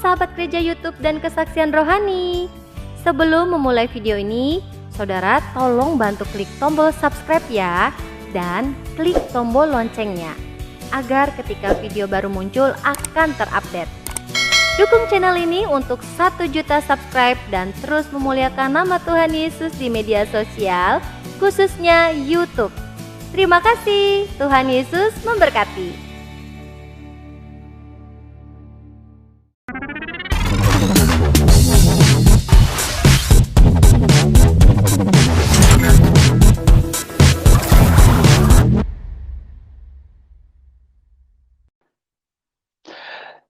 sahabat gereja YouTube dan kesaksian rohani. Sebelum memulai video ini, saudara tolong bantu klik tombol subscribe ya, dan klik tombol loncengnya, agar ketika video baru muncul akan terupdate. Dukung channel ini untuk 1 juta subscribe dan terus memuliakan nama Tuhan Yesus di media sosial, khususnya YouTube. Terima kasih, Tuhan Yesus memberkati.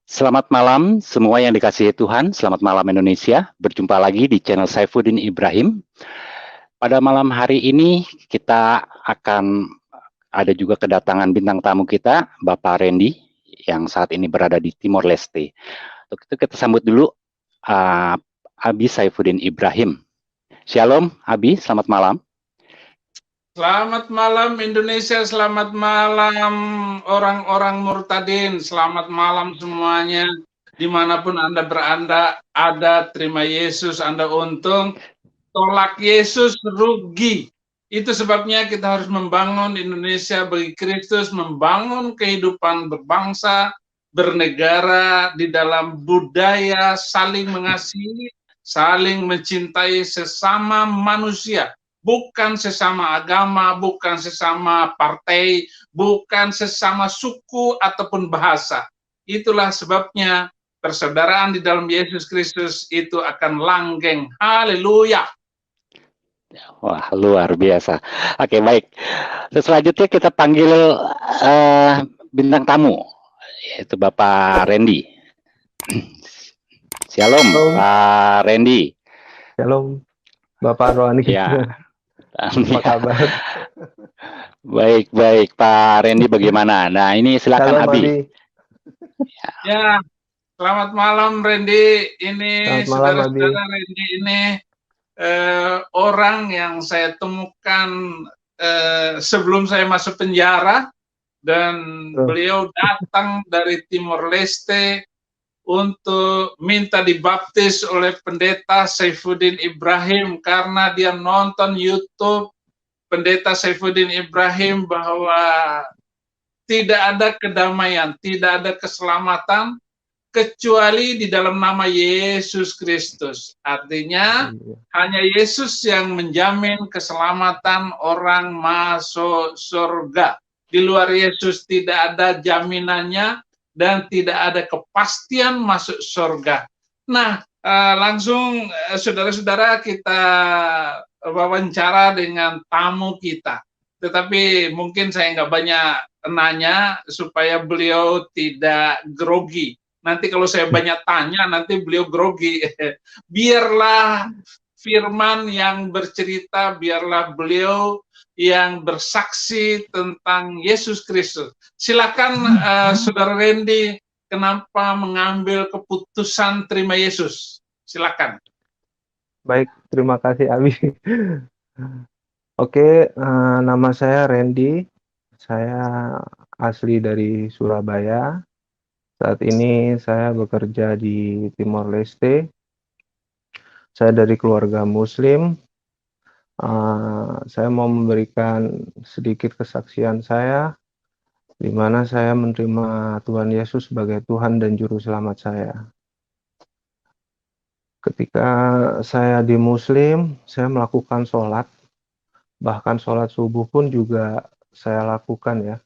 Selamat malam semua yang dikasihi Tuhan, selamat malam Indonesia. Berjumpa lagi di channel Saifuddin Ibrahim. Pada malam hari ini kita akan ada juga kedatangan bintang tamu kita, Bapak Randy, yang saat ini berada di Timor Leste. Untuk itu kita sambut dulu Abi Saifuddin Ibrahim. Shalom Abi, selamat malam. Selamat malam Indonesia, selamat malam orang-orang murtadin, selamat malam semuanya. Dimanapun Anda berada, terima Yesus, Anda untung, tolak Yesus rugi. Itu sebabnya kita harus membangun Indonesia bagi Kristus, membangun kehidupan berbangsa, bernegara di dalam budaya saling mengasihi, saling mencintai sesama manusia. Bukan sesama agama, bukan sesama partai, bukan sesama suku ataupun bahasa. Itulah sebabnya persaudaraan di dalam Yesus Kristus itu akan langgeng. Haleluya. Wah, luar biasa. Oke, baik. Selanjutnya kita panggil bintang tamu, yaitu Bapak Randy. Shalom, Pak Randy. Shalom, Bapak Rohani. Ya. Apa kabar? Baik, Pak Randy bagaimana? Nah, ini silakan Shalom, Abi. Ya, selamat malam Randy. Ini saudara-saudara, Randy ini orang yang saya temukan sebelum saya masuk penjara, dan beliau datang dari Timor Leste untuk minta dibaptis oleh pendeta Saifuddin Ibrahim karena dia nonton YouTube pendeta Saifuddin Ibrahim bahwa tidak ada kedamaian, tidak ada keselamatan kecuali di dalam nama Yesus Kristus. Artinya hanya Yesus yang menjamin keselamatan orang masuk surga. Di luar Yesus tidak ada jaminannya dan tidak ada kepastian masuk surga. Nah, langsung saudara-saudara kita wawancara dengan tamu kita. Tetapi mungkin saya nggak banyak nanya supaya beliau tidak grogi. Nanti kalau saya banyak tanya, nanti beliau grogi. Biarlah firman yang bercerita, biarlah beliau yang bersaksi tentang Yesus Kristus. Silakan Saudara Randy, kenapa mengambil keputusan terima Yesus? Silakan. Baik, terima kasih Abi. Oke, nama saya Randy. Saya asli dari Surabaya. Saat ini saya bekerja di Timor Leste. Saya dari keluarga Muslim. Saya mau memberikan sedikit kesaksian saya, di mana saya menerima Tuhan Yesus sebagai Tuhan dan Juru Selamat saya. Ketika saya di Muslim, saya melakukan sholat, bahkan sholat subuh pun juga saya lakukan ya.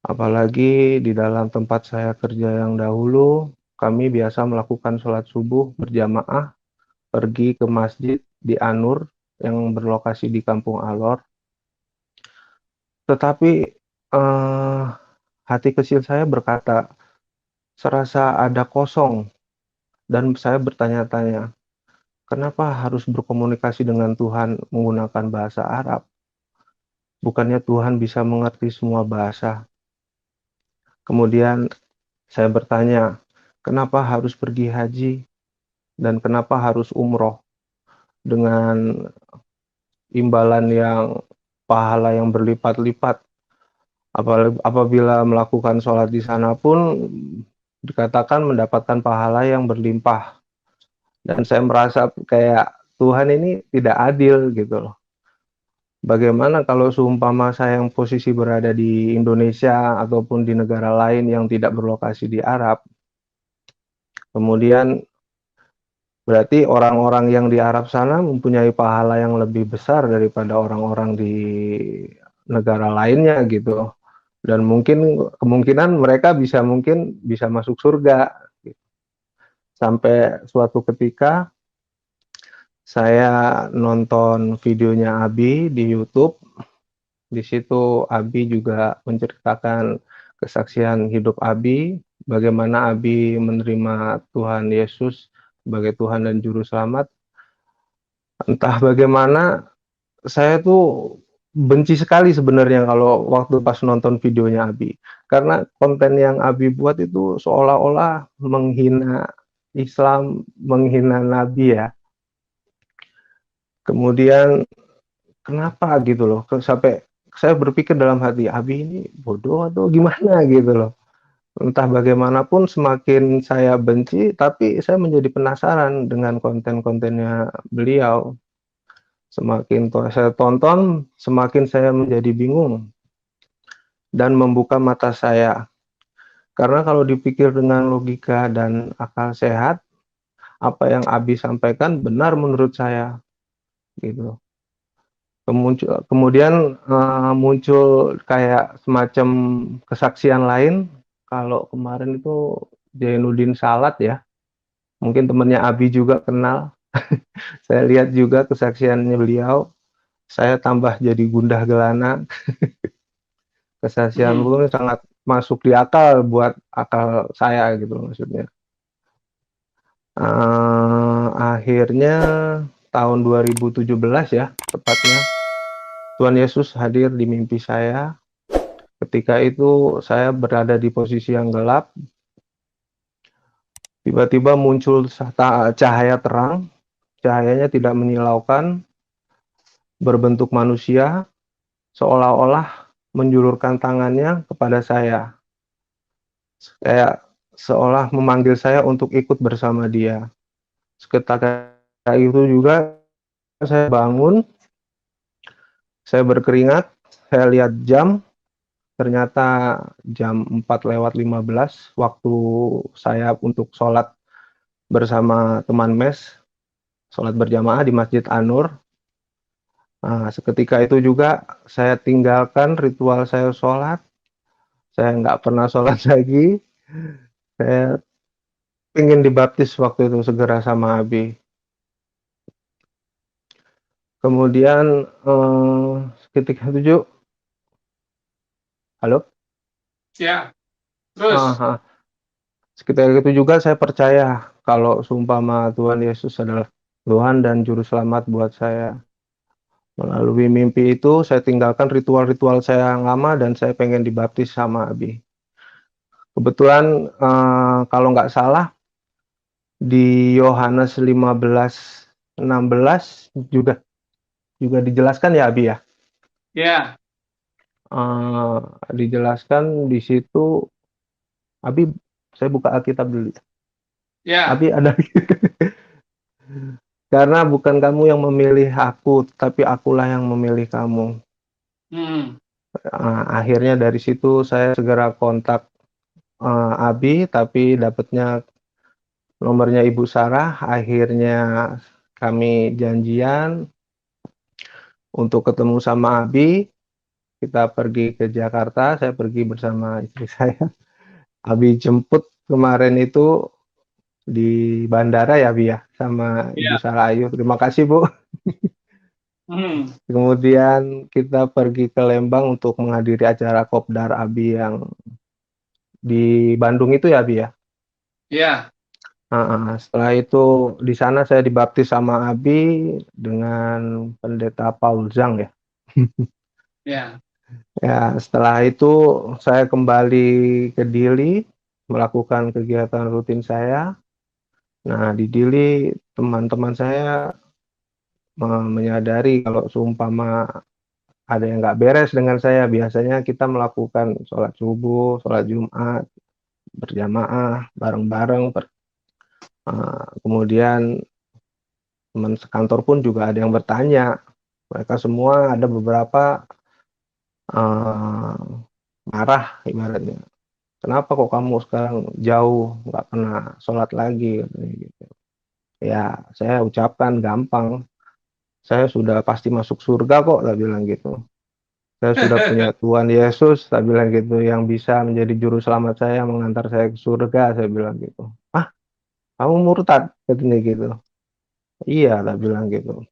Apalagi di dalam tempat saya kerja yang dahulu, kami biasa melakukan sholat subuh berjamaah, pergi ke masjid di Anur, yang berlokasi di Kampung Alor. Tetapi hati kecil saya berkata, serasa ada kosong, dan saya bertanya-tanya, kenapa harus berkomunikasi dengan Tuhan menggunakan bahasa Arab? Bukannya Tuhan bisa mengerti semua bahasa? Kemudian saya bertanya, kenapa harus pergi haji? Dan kenapa harus umroh? Dengan imbalan yang pahala yang berlipat-lipat. Apabila melakukan sholat di sana pun dikatakan mendapatkan pahala yang berlimpah. Dan saya merasa kayak Tuhan ini tidak adil gitu loh. Bagaimana kalau seumpama saya yang posisi berada di Indonesia ataupun di negara lain yang tidak berlokasi di Arab, kemudian berarti orang-orang yang di Arab sana mempunyai pahala yang lebih besar daripada orang-orang di negara lainnya gitu. Dan mungkin kemungkinan mereka mungkin bisa masuk surga. Sampai suatu ketika saya nonton videonya Abi di YouTube. Di situ Abi juga menceritakan kesaksian hidup Abi, bagaimana Abi menerima Tuhan Yesus sebagai Tuhan dan Juru Selamat. Entah bagaimana, saya tuh benci sekali sebenarnya kalau waktu pas nonton videonya Abi. Karena konten yang Abi buat itu seolah-olah menghina Islam, menghina Nabi ya. Kemudian kenapa gitu loh, sampai saya berpikir dalam hati, Abi ini bodoh atau gimana gitu loh. Entah bagaimanapun semakin saya benci, tapi saya menjadi penasaran dengan konten-kontennya beliau. Semakin saya tonton, semakin saya menjadi bingung dan membuka mata saya. Karena kalau dipikir dengan logika dan akal sehat, apa yang Abi sampaikan benar menurut saya gitu. Kemudian muncul kayak semacam kesaksian lain. Kalau kemarin itu Jainuddin Salat ya, mungkin temannya Abi juga kenal. Saya lihat juga kesaksiannya beliau, saya tambah jadi gundah gelana. Kesaksian beliau sangat masuk di akal buat akal saya gitu maksudnya. Akhirnya tahun 2017 ya tepatnya, Tuhan Yesus hadir di mimpi saya. Ketika itu saya berada di posisi yang gelap. Tiba-tiba muncul cahaya terang. Cahayanya tidak menyilaukan, berbentuk manusia, seolah-olah menjulurkan tangannya kepada saya. Kayak seolah memanggil saya untuk ikut bersama dia. Seketika itu juga saya bangun, saya berkeringat, saya lihat jam, ternyata jam 4:15 waktu saya untuk sholat bersama teman mes, sholat berjamaah di Masjid An-Nur. Nah, seketika itu juga saya tinggalkan ritual saya sholat, saya nggak pernah sholat lagi, saya ingin dibaptis waktu itu segera sama Abi. Kemudian ketika itu, halo? Ya, terus. Sekitar itu juga saya percaya kalau seumpama Tuhan Yesus adalah Tuhan dan Juru Selamat buat saya. Melalui mimpi itu saya tinggalkan ritual-ritual saya yang lama dan saya pengen dibaptis sama Abi. Kebetulan kalau nggak salah di Yohanes 15:16 juga dijelaskan ya Abi ya. Ya. Dijelaskan di situ, Abi, saya buka Alkitab dulu. Ya. Abi ada. Karena bukan kamu yang memilih aku, tapi akulah yang memilih kamu. Akhirnya dari situ saya segera kontak Abi, tapi dapatnya nomornya Ibu Sarah. Akhirnya kami janjian untuk ketemu sama Abi. Kita pergi ke Jakarta, saya pergi bersama istri saya. Abi jemput kemarin itu di bandara ya, Bi ya, sama Ibu Sarah Ayu. Terima kasih, Bu. Kemudian kita pergi ke Lembang untuk menghadiri acara Kopdar Abi yang di Bandung itu ya, Bi ya. Iya. Setelah itu di sana saya dibaptis sama Abi dengan Pendeta Paul Zhang ya. Ya. Ya, setelah itu saya kembali ke Dili melakukan kegiatan rutin saya. Nah, di Dili teman-teman saya menyadari kalau seumpama ada yang nggak beres dengan saya, biasanya kita melakukan sholat subuh, sholat Jumat berjamaah bareng-bareng. Kemudian teman sekantor pun juga ada yang bertanya. Mereka semua ada beberapa marah ibaratnya. Kenapa kok kamu sekarang jauh, nggak pernah sholat lagi, gitu. Ya, saya ucapkan gampang. Saya sudah pasti masuk surga kok, saya bilang gitu. Saya sudah punya Tuhan Yesus, saya bilang gitu, yang bisa menjadi juru selamat saya, mengantar saya ke surga, saya bilang gitu. Ah, kamu murtad, katanya gitu. Iya, saya bilang gitu.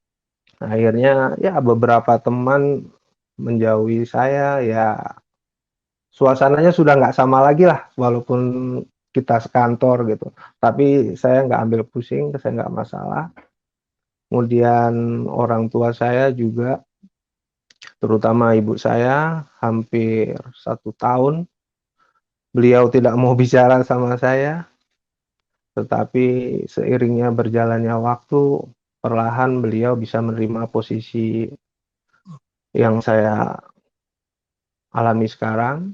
Akhirnya ya beberapa teman menjauhi saya, ya suasananya sudah nggak sama lagi lah, walaupun kita sekantor gitu. Tapi saya nggak ambil pusing, saya nggak masalah. Kemudian orang tua saya juga, terutama ibu saya, hampir 1 tahun beliau tidak mau bicara sama saya, tetapi seiringnya berjalannya waktu, perlahan beliau bisa menerima posisi yang saya alami sekarang.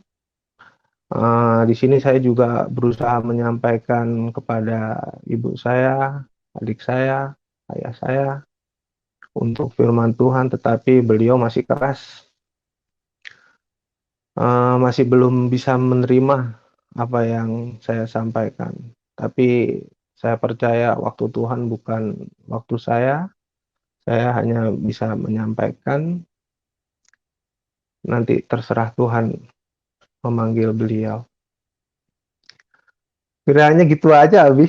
Di sini saya juga berusaha menyampaikan kepada ibu saya, adik saya, ayah saya untuk firman Tuhan, tetapi beliau masih keras, masih belum bisa menerima apa yang saya sampaikan. Tapi saya percaya waktu Tuhan bukan waktu saya hanya bisa menyampaikan, nanti terserah Tuhan memanggil beliau. Kiranya gitu aja, Abi.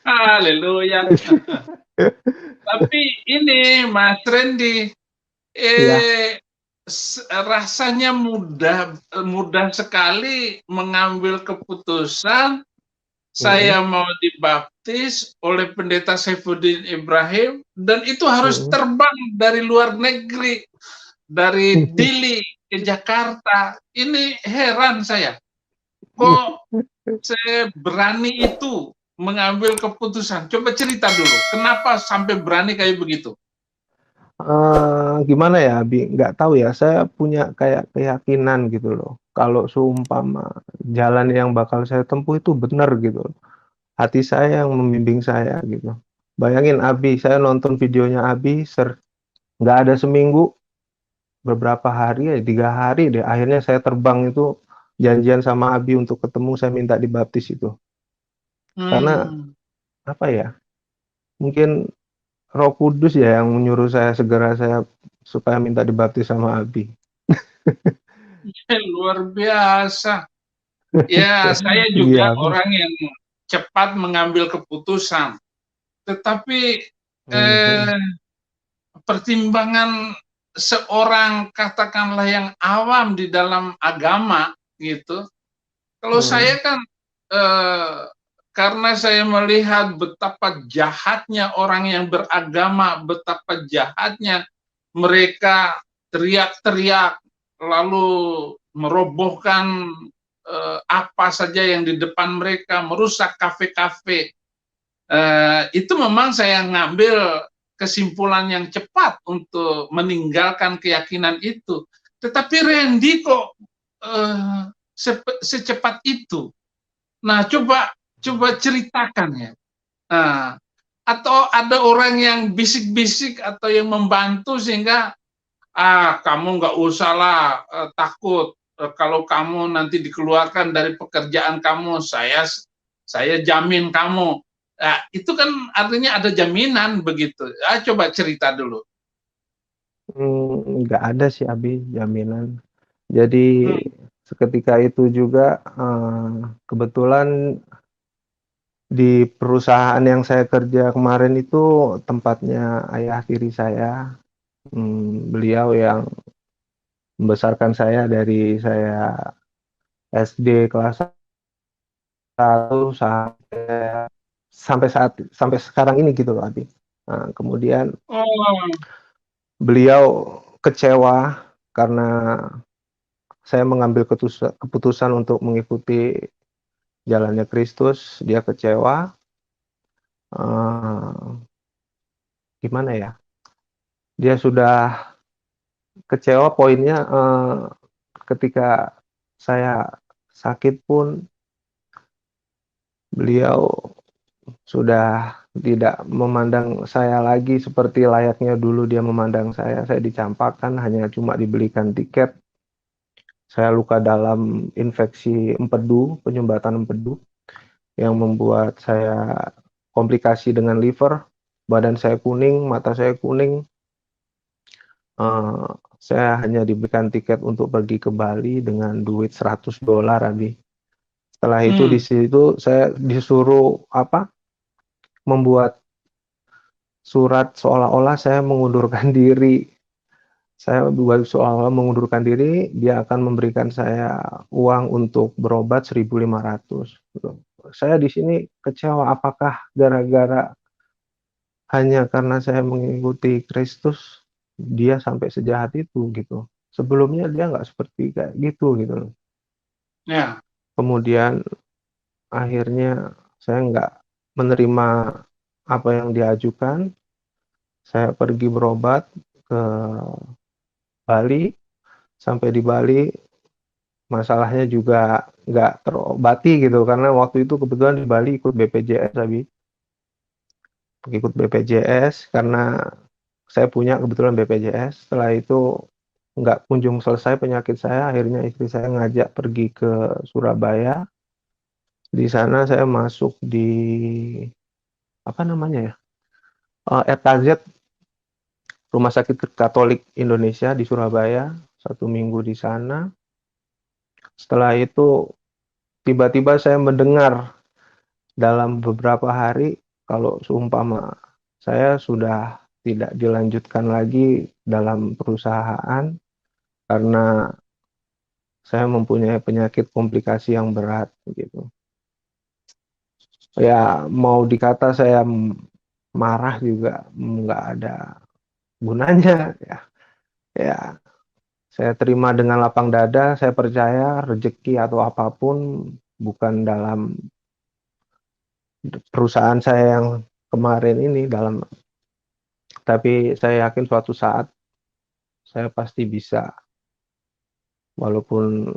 Haleluya. Tapi ini Mas Randy, Ya. rasanya mudah sekali mengambil keputusan. Saya mau dibaptis oleh Pendeta Saifuddin Ibrahim, dan itu harus terbang dari luar negeri, dari Dili ke Jakarta. Ini heran saya, kok saya berani itu mengambil keputusan. Coba cerita dulu, kenapa sampai berani kayak begitu? Gimana ya, Abi? Nggak tahu ya. Saya punya kayak keyakinan gitu loh. Kalau seumpama jalan yang bakal saya tempuh itu benar gitu loh. Hati saya yang membimbing saya gitu. Bayangin Abi, saya nonton videonya Abi, nggak ada seminggu, beberapa hari ya, 3 hari deh. Akhirnya saya terbang itu, janjian sama Abi untuk ketemu, saya minta dibaptis itu. Karena apa ya? Mungkin Roh Kudus ya yang menyuruh saya segera supaya minta dibaptis sama Abi. Luar biasa. Ya, saya juga Iya, Abi. orang yang cepat mengambil keputusan. Tetapi Mhm. pertimbangan seorang katakanlah yang awam di dalam agama gitu. Kalau saya kan karena saya melihat betapa jahatnya orang yang beragama, betapa jahatnya mereka teriak-teriak lalu merobohkan apa saja yang di depan mereka, merusak kafe-kafe. Itu memang saya ngambil kesimpulan yang cepat untuk meninggalkan keyakinan itu. Tetapi Randy kok secepat itu? Nah, coba ceritakan ya. Nah, atau ada orang yang bisik-bisik atau yang membantu sehingga kamu nggak usahlah takut, kalau kamu nanti dikeluarkan dari pekerjaan kamu, saya jamin kamu. Nah, itu kan artinya ada jaminan begitu. Coba cerita dulu. Nggak ada sih Abi jaminan. Jadi seketika itu juga kebetulan di perusahaan yang saya kerja kemarin itu tempatnya ayah tiri saya. Beliau yang membesarkan saya dari saya SD kelas 1 sampai sekarang ini gitu loh Abi. Nah, kemudian beliau kecewa karena saya mengambil keputusan untuk mengikuti jalannya Kristus. Dia kecewa. Gimana ya? Dia sudah kecewa, poinnya ketika saya sakit pun Beliau sudah tidak memandang saya lagi seperti layaknya dulu dia memandang saya. Saya dicampakkan, hanya cuma dibelikan tiket. Saya luka dalam, infeksi empedu, penyumbatan empedu, yang membuat saya komplikasi dengan liver. Badan saya kuning, mata saya kuning. Saya hanya diberikan tiket untuk pergi ke Bali dengan duit $100, Abi. Setelah itu di situ saya disuruh membuat surat seolah-olah saya mengundurkan diri. Saya buat seolah-olah mengundurkan diri, dia akan memberikan saya uang untuk berobat 1.500. Saya di sini kecewa, apakah gara-gara hanya karena saya mengikuti Kristus dia sampai sejahat itu gitu. Sebelumnya dia nggak seperti kayak gitu gitu loh. Ya. Kemudian akhirnya saya nggak menerima apa yang diajukan. Saya pergi berobat ke Bali. Sampai di Bali masalahnya juga nggak terobati gitu, karena waktu itu kebetulan di Bali ikut BPJS, Abi. Ikut BPJS karena saya punya kebetulan BPJS. Setelah itu nggak kunjung selesai penyakit saya, akhirnya istri saya ngajak pergi ke Surabaya. Di sana saya masuk di apa namanya ya, RKZ, Rumah Sakit Katolik Indonesia di Surabaya. 1 minggu di sana. Setelah itu tiba-tiba saya mendengar dalam beberapa hari kalau seumpama saya sudah tidak dilanjutkan lagi dalam perusahaan karena saya mempunyai penyakit komplikasi yang berat gitu. Ya mau dikata saya marah juga nggak ada gunanya ya. Ya saya terima dengan lapang dada. Saya percaya rezeki atau apapun bukan dalam perusahaan saya yang kemarin ini, tapi saya yakin suatu saat saya pasti bisa. Walaupun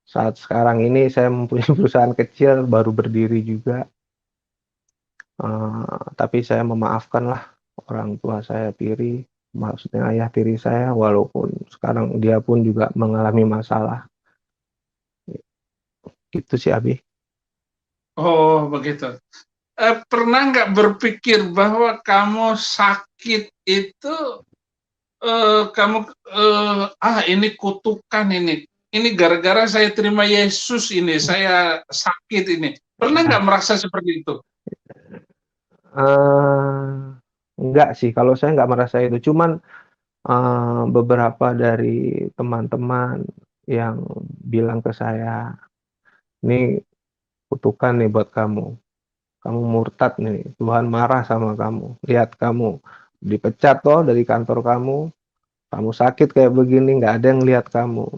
saat sekarang ini saya mempunyai perusahaan kecil baru berdiri juga, tapi saya memaafkanlah orang tua saya tiri, maksudnya ayah tiri saya, walaupun sekarang dia pun juga mengalami masalah. Gitu sih, Abi. Oh, begitu. Pernah nggak berpikir bahwa kamu sakit itu kamu ini kutukan ini gara-gara saya terima Yesus ini saya sakit ini. Pernah nggak merasa seperti itu? Enggak sih, kalau saya nggak merasa itu. Cuman beberapa dari teman-teman yang bilang ke saya, ini kutukan nih buat kamu. Kamu murtad nih, Tuhan marah sama kamu. Lihat kamu dipecat toh dari kantor kamu sakit kayak begini, nggak ada yang lihat kamu.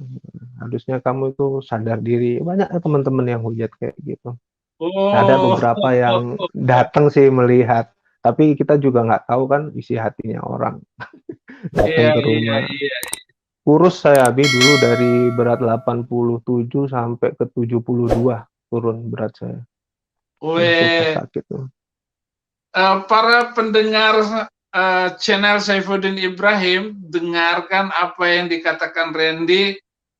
Harusnya kamu itu sadar diri. Banyak teman-teman yang hujat kayak gitu. Ada Oh, beberapa yang datang sih melihat, tapi kita juga nggak tahu kan isi hatinya orang. iya, Datang ke iya, rumah. iya. Kurus saya habis dulu dari berat 87 sampai ke 72 turun berat saya. Susah Weh, sakit tuh. para pendengar channel Saifuddin Ibrahim, dengarkan apa yang dikatakan Randy.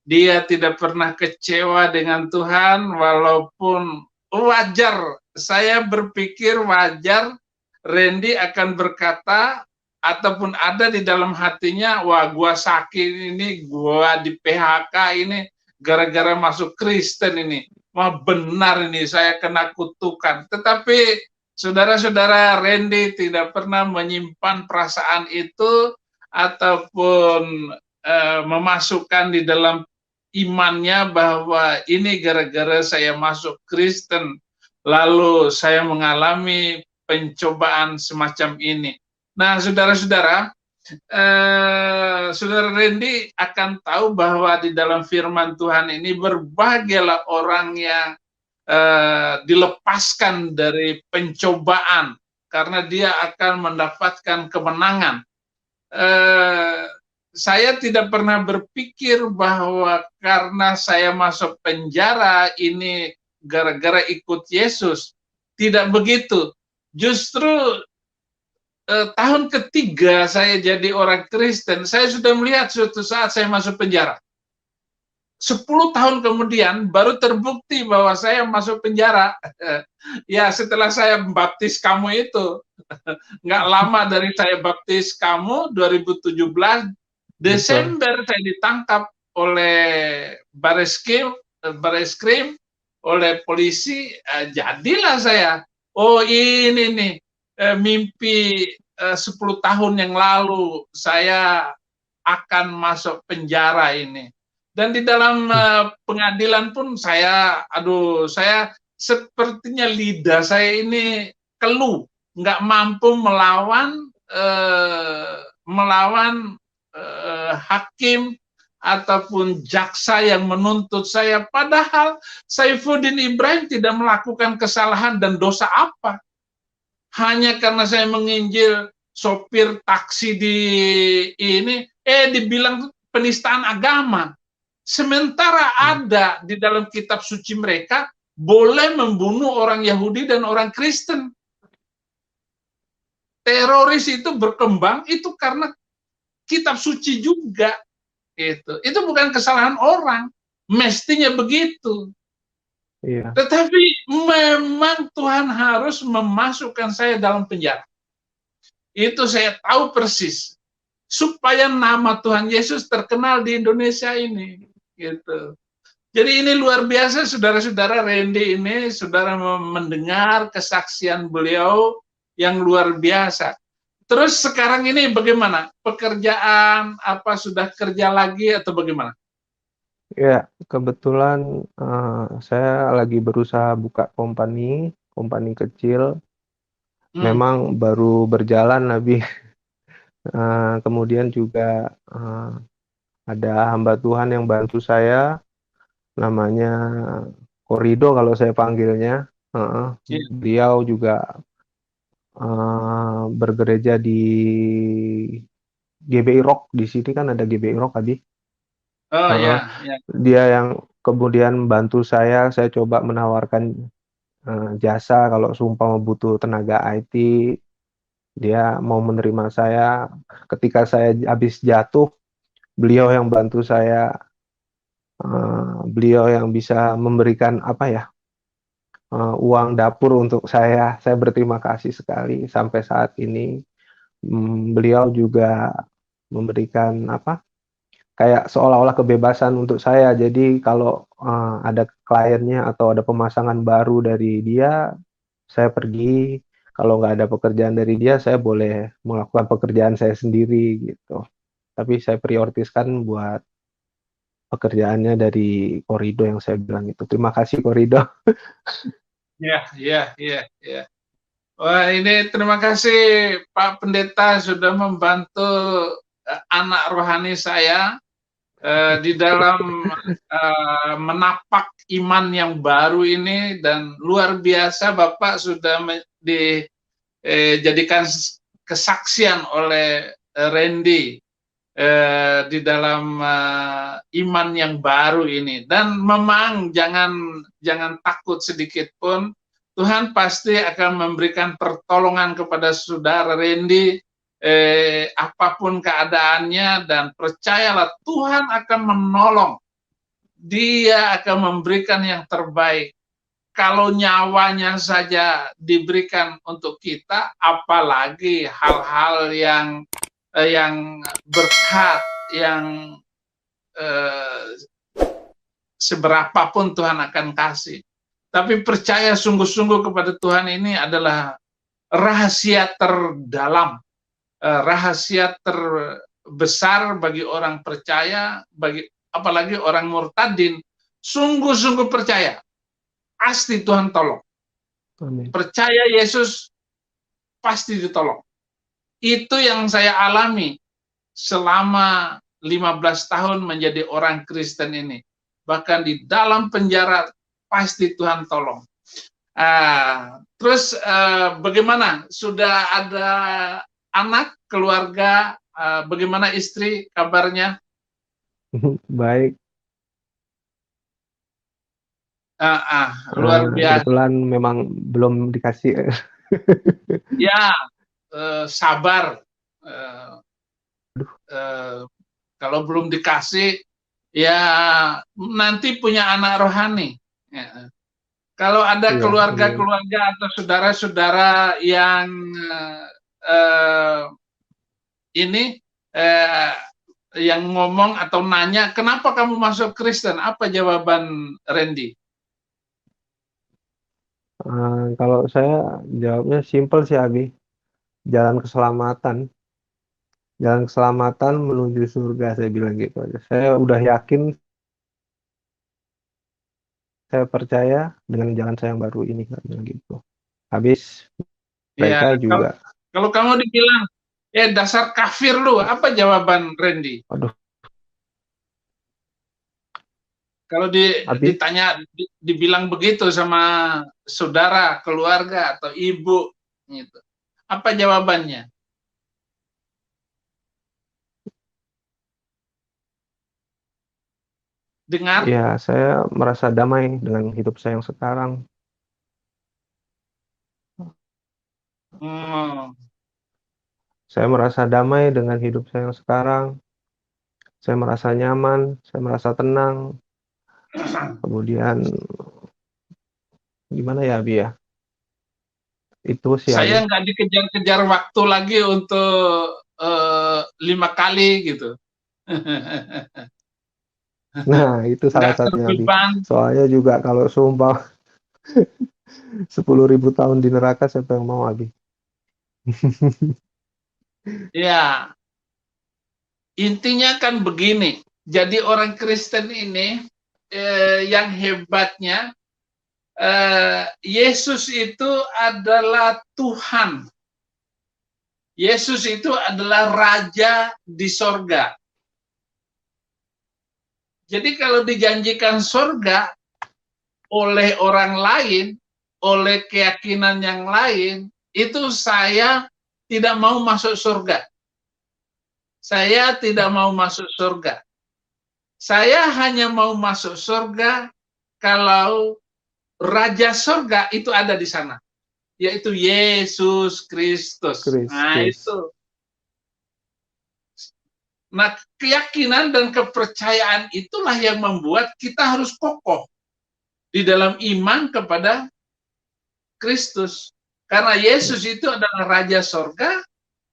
Dia tidak pernah kecewa dengan Tuhan, walaupun wajar. Saya berpikir wajar Randy akan berkata ataupun ada di dalam hatinya, wah gua sakit ini, gua di PHK ini gara-gara masuk Kristen ini. Wah benar ini saya kena kutukan. Tetapi saudara-saudara, Randy tidak pernah menyimpan perasaan itu ataupun memasukkan di dalam imannya bahwa ini gara-gara saya masuk Kristen lalu saya mengalami pencobaan semacam ini. Nah, saudara-saudara, saudara Randy akan tahu bahwa di dalam firman Tuhan ini berbahagialah orang yang dilepaskan dari pencobaan karena dia akan mendapatkan kemenangan. Saya tidak pernah berpikir bahwa karena saya masuk penjara ini gara-gara ikut Yesus. Tidak begitu. Justru tahun ketiga saya jadi orang Kristen, saya sudah melihat suatu saat saya masuk penjara. 10 tahun kemudian baru terbukti bahwa saya masuk penjara. Ya, setelah saya baptis kamu itu. Nggak lama dari saya baptis kamu, 2017, Desember saya ditangkap oleh Bareskrim, oleh polisi. Jadilah saya, oh ini nih, mimpi 10 tahun yang lalu saya akan masuk penjara ini. Dan di dalam pengadilan pun saya sepertinya lidah saya ini keluh, nggak mampu melawan hakim ataupun jaksa yang menuntut saya. Padahal Saifuddin Ibrahim tidak melakukan kesalahan dan dosa apa. Hanya karena saya menginjil sopir taksi di ini, dibilang penistaan agama. Sementara ada di dalam kitab suci mereka boleh membunuh orang Yahudi dan orang Kristen. Teroris itu berkembang itu karena kitab suci juga. Itu bukan kesalahan orang, mestinya begitu. Iya. Tetapi memang Tuhan harus memasukkan saya dalam penjara. Itu saya tahu persis. Supaya nama Tuhan Yesus terkenal di Indonesia ini. Gitu. Jadi ini luar biasa, saudara-saudara. Randy ini, saudara mendengar kesaksian beliau yang luar biasa. Terus sekarang ini bagaimana? Pekerjaan apa, sudah kerja lagi atau bagaimana? Ya, kebetulan saya lagi berusaha buka company kecil. Memang baru berjalan lebih. Kemudian juga ada hamba Tuhan yang bantu saya, namanya Korido kalau saya panggilnya. Beliau juga bergereja di GBI Rock. Di sini kan ada GBI Rock, Abi. Oh ya. Dia yang kemudian bantu saya coba menawarkan jasa kalau seumpama butuh tenaga IT. Dia mau menerima saya ketika saya habis jatuh. Beliau yang bantu saya, beliau yang bisa memberikan uang dapur untuk saya. Saya berterima kasih sekali sampai saat ini. Beliau juga memberikan kayak seolah-olah kebebasan untuk saya. Jadi kalau ada kliennya atau ada pemasangan baru dari dia, saya pergi. Kalau nggak ada pekerjaan dari dia, saya boleh melakukan pekerjaan saya sendiri gitu. Tapi saya prioritaskan buat pekerjaannya dari Korido yang saya bilang itu. Terima kasih Korido. Ya. Wah, ini terima kasih Pak Pendeta sudah membantu anak rohani saya di dalam menapak iman yang baru ini. Dan luar biasa Bapak sudah dijadikan kesaksian oleh Randy di dalam iman yang baru ini. Dan memang jangan takut sedikit pun, Tuhan pasti akan memberikan pertolongan kepada saudara Randy apapun keadaannya. Dan percayalah, Tuhan akan menolong. Dia akan memberikan yang terbaik. Kalau nyawanya saja diberikan untuk kita, apalagi hal-hal yang berkat, yang seberapapun Tuhan akan kasih. Tapi percaya sungguh-sungguh kepada Tuhan ini adalah rahasia terdalam, rahasia terbesar bagi orang percaya, apalagi orang murtadin. Sungguh-sungguh percaya, pasti Tuhan tolong. Amin. Percaya Yesus, pasti ditolong. Itu yang saya alami selama 15 tahun menjadi orang Kristen ini. Bahkan di dalam penjara, pasti Tuhan tolong. Terus bagaimana? Sudah ada anak, keluarga, bagaimana istri, kabarnya? Baik. Luar biasa. Kebetulan memang belum dikasih. Ya, sabar. Kalau belum dikasih, ya nanti punya anak rohani. Ya. Kalau ada Iya, keluarga-keluarga atau saudara-saudara yang ini yang ngomong atau nanya, kenapa kamu masuk Kristen? Apa jawaban Randy? Kalau saya jawabnya simpel sih, Abi. Jalan keselamatan. Jalan keselamatan menuju surga, saya bilang gitu aja. Saya udah yakin, saya percaya dengan jalan saya yang baru ini, saya bilang gitu. Habis Ya, mereka juga, kalau kamu dibilang, dasar kafir lu, apa jawaban Randy? aduh, Kalau Abi, ditanya, dibilang begitu sama saudara, keluarga, atau ibu, gitu. Apa jawabannya? Dengar? ya saya merasa damai dengan hidup saya yang sekarang. Hmm. Saya merasa damai dengan hidup saya yang sekarang. Saya merasa nyaman, saya merasa tenang. Kemudian gimana ya, Abi ya? Itu sih, Abi. Saya nggak dikejar-kejar waktu lagi untuk 5 kali gitu. Nah, itu salah Nggak satunya, Abi. terbeban. Soalnya juga kalau sumpah 10.000 tahun di neraka, siapa yang mau, Abi? Ya, intinya kan begini. Jadi orang Kristen ini yang hebatnya, Yesus itu adalah Tuhan. Yesus itu adalah Raja di sorga. Jadi kalau dijanjikan sorga oleh orang lain, oleh keyakinan yang lain, itu saya tidak mau masuk surga. Saya tidak mau masuk surga. Saya hanya mau masuk surga kalau Raja surga itu ada di sana, yaitu Yesus Kristus. Nah, Kristus. itu. Nah, keyakinan dan kepercayaan itulah yang membuat kita harus kokoh di dalam iman kepada Kristus. Karena Yesus itu adalah Raja sorga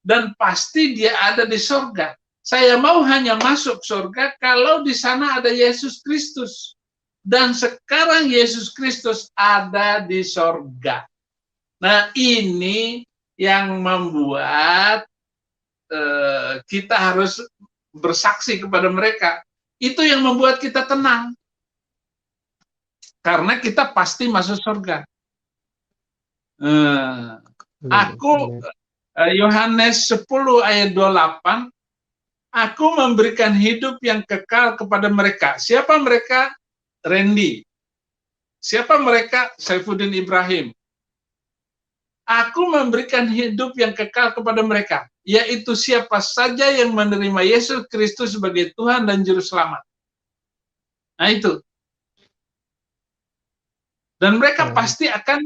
dan pasti dia ada di sorga. Saya mau hanya masuk surga kalau di sana ada Yesus Kristus. Dan sekarang Yesus Kristus ada di sorga. Nah, ini yang membuat kita harus bersaksi kepada mereka. Itu yang membuat kita tenang. Karena kita pasti masuk surga. Aku, Yohanes 10 ayat 28, aku memberikan hidup yang kekal kepada mereka. Siapa mereka? Randy. Siapa mereka? Saifuddin Ibrahim. Aku memberikan hidup yang kekal kepada mereka, yaitu siapa saja yang menerima Yesus Kristus sebagai Tuhan dan Juru Selamat. Nah itu. Dan mereka pasti akan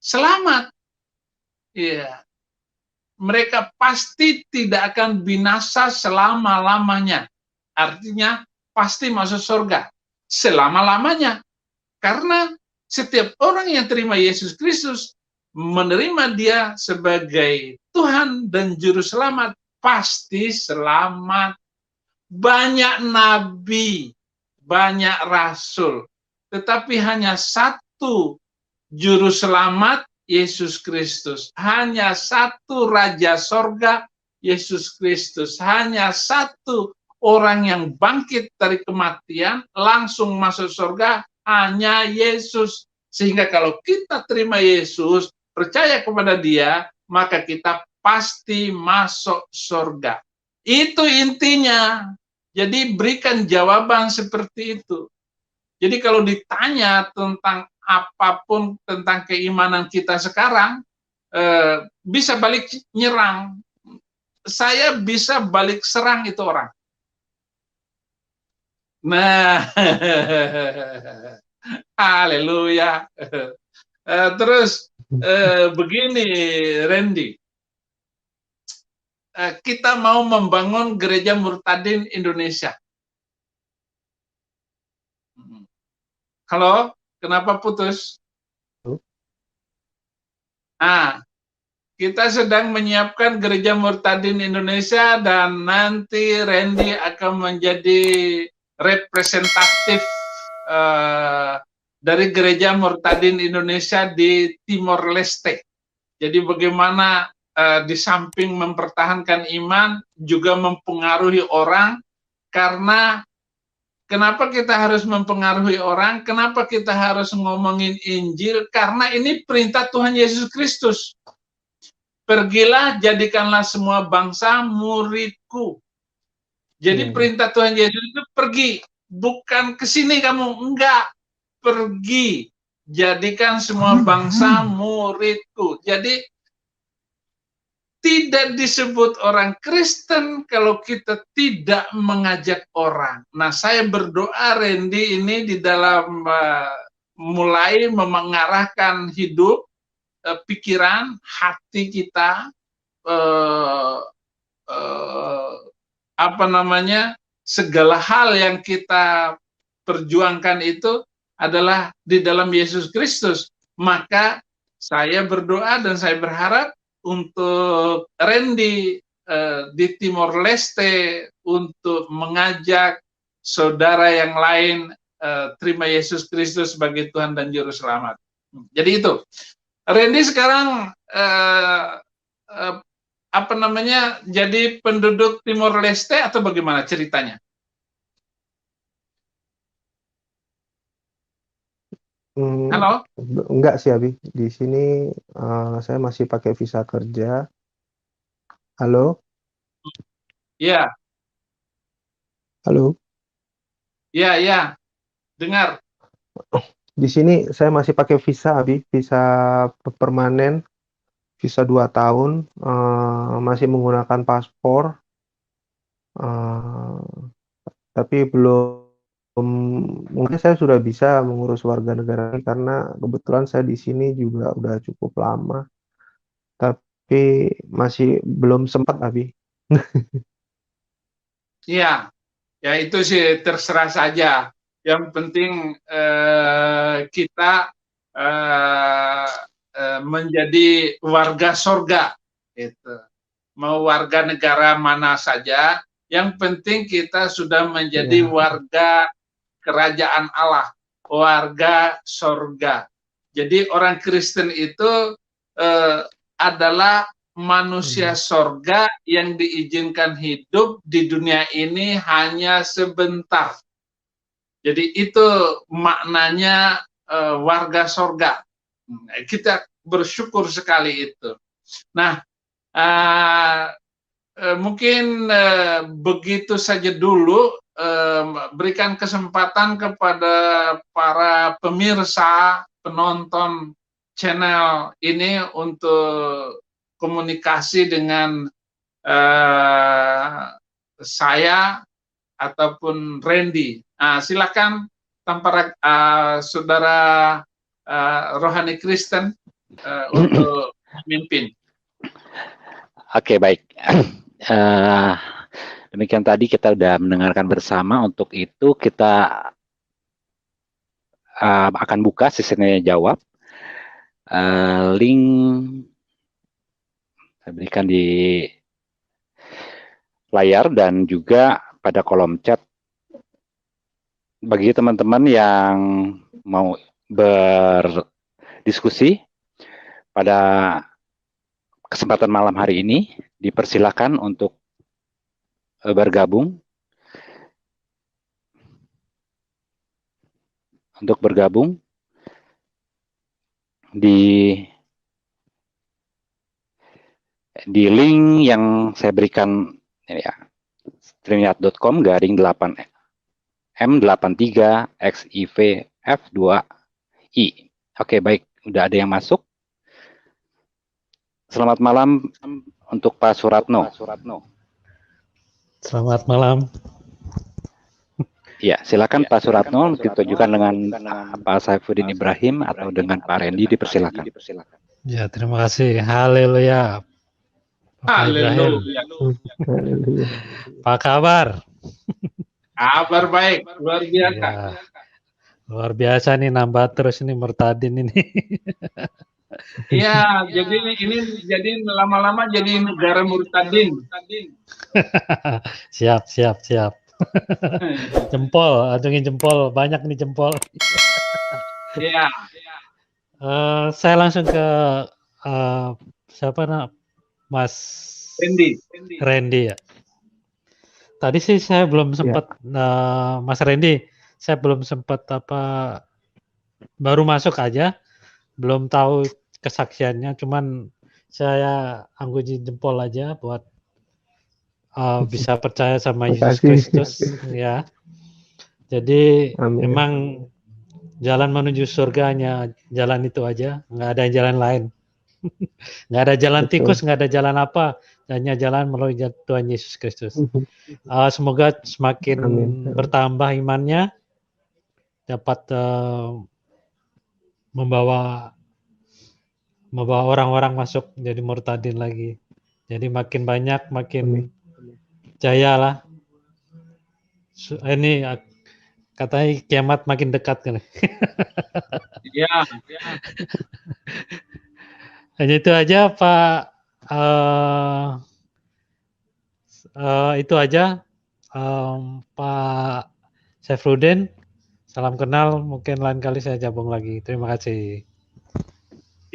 selamat. Iya. Mereka pasti tidak akan binasa selama-lamanya. Artinya pasti masuk surga selama-lamanya. Karena setiap orang yang terima Yesus Kristus, menerima dia sebagai Tuhan dan Juru Selamat, pasti selamat. Banyak nabi, banyak rasul, tetapi hanya satu Juru Selamat, Yesus Kristus. Hanya satu Raja Sorga, Yesus Kristus. Hanya satu orang yang bangkit dari kematian, langsung masuk surga, hanya Yesus. Sehingga kalau kita terima Yesus, percaya kepada dia, maka kita pasti masuk surga. Itu intinya. Jadi berikan jawaban seperti itu. Jadi kalau ditanya tentang apapun tentang keimanan kita sekarang, bisa balik nyerang. Saya bisa balik serang itu orang. Nah, Haleluya. Terus begini, Randy, kita mau membangun gereja Murtadin Indonesia. Halo, kenapa putus? Kita sedang menyiapkan gereja Murtadin Indonesia dan nanti Randy akan menjadi representatif dari gereja Murtadin Indonesia di Timor Leste. Jadi bagaimana di samping mempertahankan iman juga mempengaruhi orang. Karena kenapa kita harus mempengaruhi orang? Kenapa kita harus ngomongin Injil? Karena ini perintah Tuhan Yesus Kristus. Pergilah, jadikanlah semua bangsa muridku. Jadi perintah Tuhan Yesus itu pergi, bukan ke sini kamu, enggak. Pergi, jadikan semua bangsa muridku. Jadi tidak disebut orang Kristen kalau kita tidak mengajak orang. Nah, saya berdoa Randy ini di dalam mulai mengarahkan hidup, pikiran, hati kita, segala hal yang kita perjuangkan itu adalah di dalam Yesus Kristus. Maka saya berdoa dan saya berharap untuk Randy di Timor Leste untuk mengajak saudara yang lain terima Yesus Kristus sebagai Tuhan dan Juru Selamat. Jadi itu. Randy sekarang jadi penduduk Timor Leste atau bagaimana ceritanya? Halo? Enggak sih, Abi. Di sini saya masih pakai visa kerja. Halo? Ya. Halo? Ya. Dengar. Di sini saya masih pakai visa, Abi, visa permanen, visa 2 tahun, masih menggunakan paspor, tapi mungkin saya sudah bisa mengurus warga negara ini karena kebetulan saya di sini juga udah cukup lama, tapi masih belum sempat, Abi. Iya, ya itu sih terserah saja. Yang penting kita menjadi warga surga, gitu. Mau warga negara mana saja, yang penting kita sudah menjadi warga kerajaan Allah, warga surga. Jadi orang Kristen itu adalah manusia surga yang diizinkan hidup di dunia ini hanya sebentar. Jadi itu maknanya warga surga. Kita bersyukur sekali itu. Nah, mungkin begitu saja dulu. Berikan kesempatan kepada para pemirsa, penonton channel ini untuk komunikasi dengan saya ataupun Randy. Silakan tanpa saudara rohani Kristen untuk memimpin. Oke, baik. Demikian tadi kita sudah mendengarkan bersama. Untuk itu kita akan buka sesi tanya jawab. Link saya berikan di layar dan juga pada kolom chat. Bagi teman-teman yang mau berdiskusi pada kesempatan malam hari ini, dipersilakan untuk bergabung. Di link yang saya berikan ya, streamyard.com/M83XIVF2I. Oke, baik, udah ada yang masuk. Selamat malam untuk Pak Suratno. Selamat malam. Ya, silakan Pak Suratno ditujukan dengan Pak Saifuddin Ibrahim atau dengan Pak Randy, dipersilakan. Ya, terima kasih. Haleluya. Bapak Ibrahim. Haleluya. Apa kabar? Kabar baik, luar biasa. Ya, luar biasa nih, nambah terus ini Murtadin ini. Iya, jadi ini lama-lama jadi negara murtadin. Siap. Jempol, acungin jempol, banyak nih jempol. Iya. Saya langsung ke siapa Mas Randy ya. Tadi sih saya belum sempat Mas Randy, saya belum sempat baru masuk aja, belum tahu kesaksiannya, cuman saya angguji jempol aja buat bisa percaya sama Yesus Kristus ya. Jadi memang jalan menuju surganya jalan itu aja, nggak ada jalan lain. Nggak ada jalan tikus, nggak ada jalan apa, hanya jalan melalui Tuhan Yesus Kristus. Semoga semakin bertambah imannya, dapat membawa orang-orang masuk jadi murtadin lagi. Jadi makin banyak, makin jaya lah. Ini katanya kiamat makin dekat kan. Iya. Hanya itu aja Pak. Itu aja Pak Saifuddin. Salam kenal. Mungkin lain kali saya gabung lagi. Terima kasih.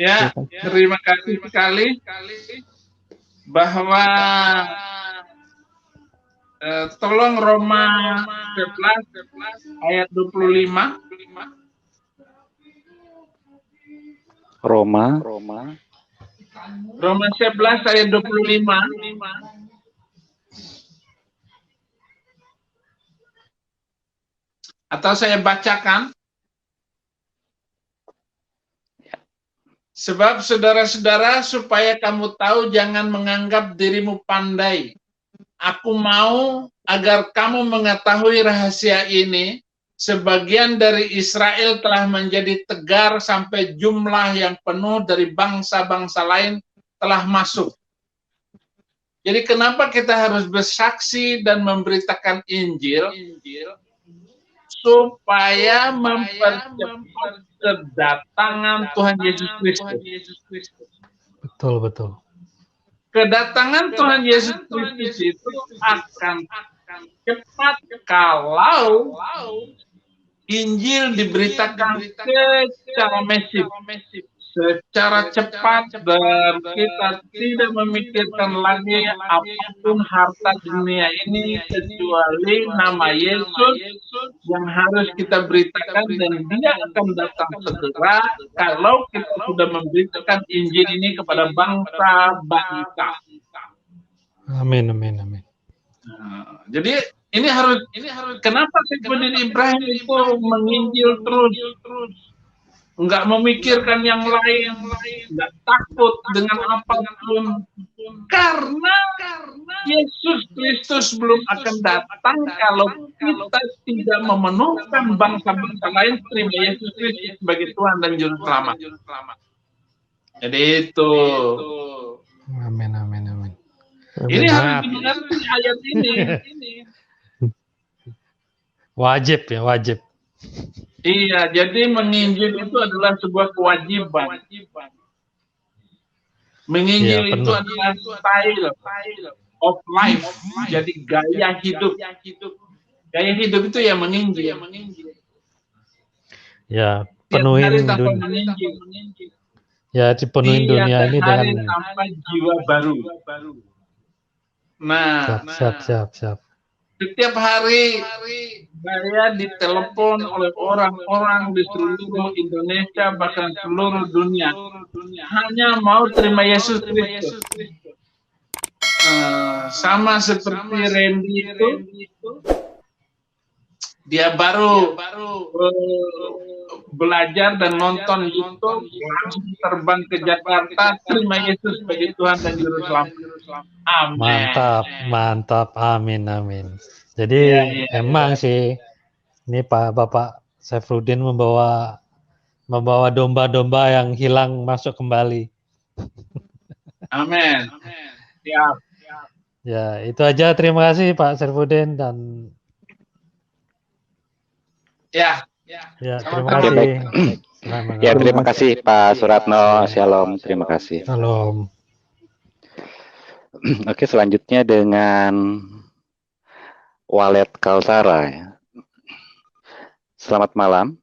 Ya, terima kasih sekali bahwa tolong Roma 11 ayat 25. Roma 11 ayat 25. Atau saya bacakan. Sebab saudara-saudara, supaya kamu tahu, jangan menganggap dirimu pandai. Aku mau agar kamu mengetahui rahasia ini. Sebagian dari Israel telah menjadi tegar sampai jumlah yang penuh dari bangsa-bangsa lain telah masuk. Jadi kenapa kita harus bersaksi dan memberitakan Injil? Supaya mempercepat kedatangan Tuhan Yesus Kristus. Betul. Kedatangan Tuhan Yesus Kristus itu akan cepat kalau Injil diberitakan secara masif, secara cepat, dan kita tidak memikirkan lagi apapun harta dunia ini kecuali nama Yesus yang harus kita beritakan, dan dia akan datang segera kalau kita sudah memberitakan Injil ini kepada bangsa-bangsa. Amin. Jadi ini harus kenapa Saifuddin Ibrahim itu menginjil terus, nggak memikirkan yang lain, nggak takut dengan apapun, karena Yesus Kristus belum akan datang kalau kita tidak memenuhkan bangsa-bangsa lain terima Yesus Kristus sebagai Tuhan dan Juru Selamat. Jadi itu. Amin. Ini harus dimengerti ayat ini. Wajib. Iya, jadi menginjil itu adalah sebuah kewajiban. Menginjil itu adalah style of life, jadi gaya hidup. Gaya hidup itu ya menginjil. Ya, penuhin dunia. Ya, dipenuhin dunia ini dengan sampai jiwa baru. Nah, siap. setiap hari saya ditelepon oleh orang-orang di seluruh Indonesia, bahkan seluruh dunia, hanya mau terima Yesus Kristus. Sama seperti Randy itu, dia baru belajar dan nonton YouTube, langsung terbang ke Jakarta, terima Yesus sebagai Tuhan dan Juru Selamat. Amin. Mantap. Amin. Jadi emang sih Ini Bapak Saifruddin membawa domba-domba yang hilang masuk kembali. Amin. Siap. Ya, itu aja. Terima kasih Pak Saifruddin dan Ya. terima Oke, kasih. baik. Selamat Ya, malam. terima kasih Pak Suratno. Shalom, terima kasih. Shalom. Oke, selanjutnya dengan Walet Kalsara. Ya. Selamat malam.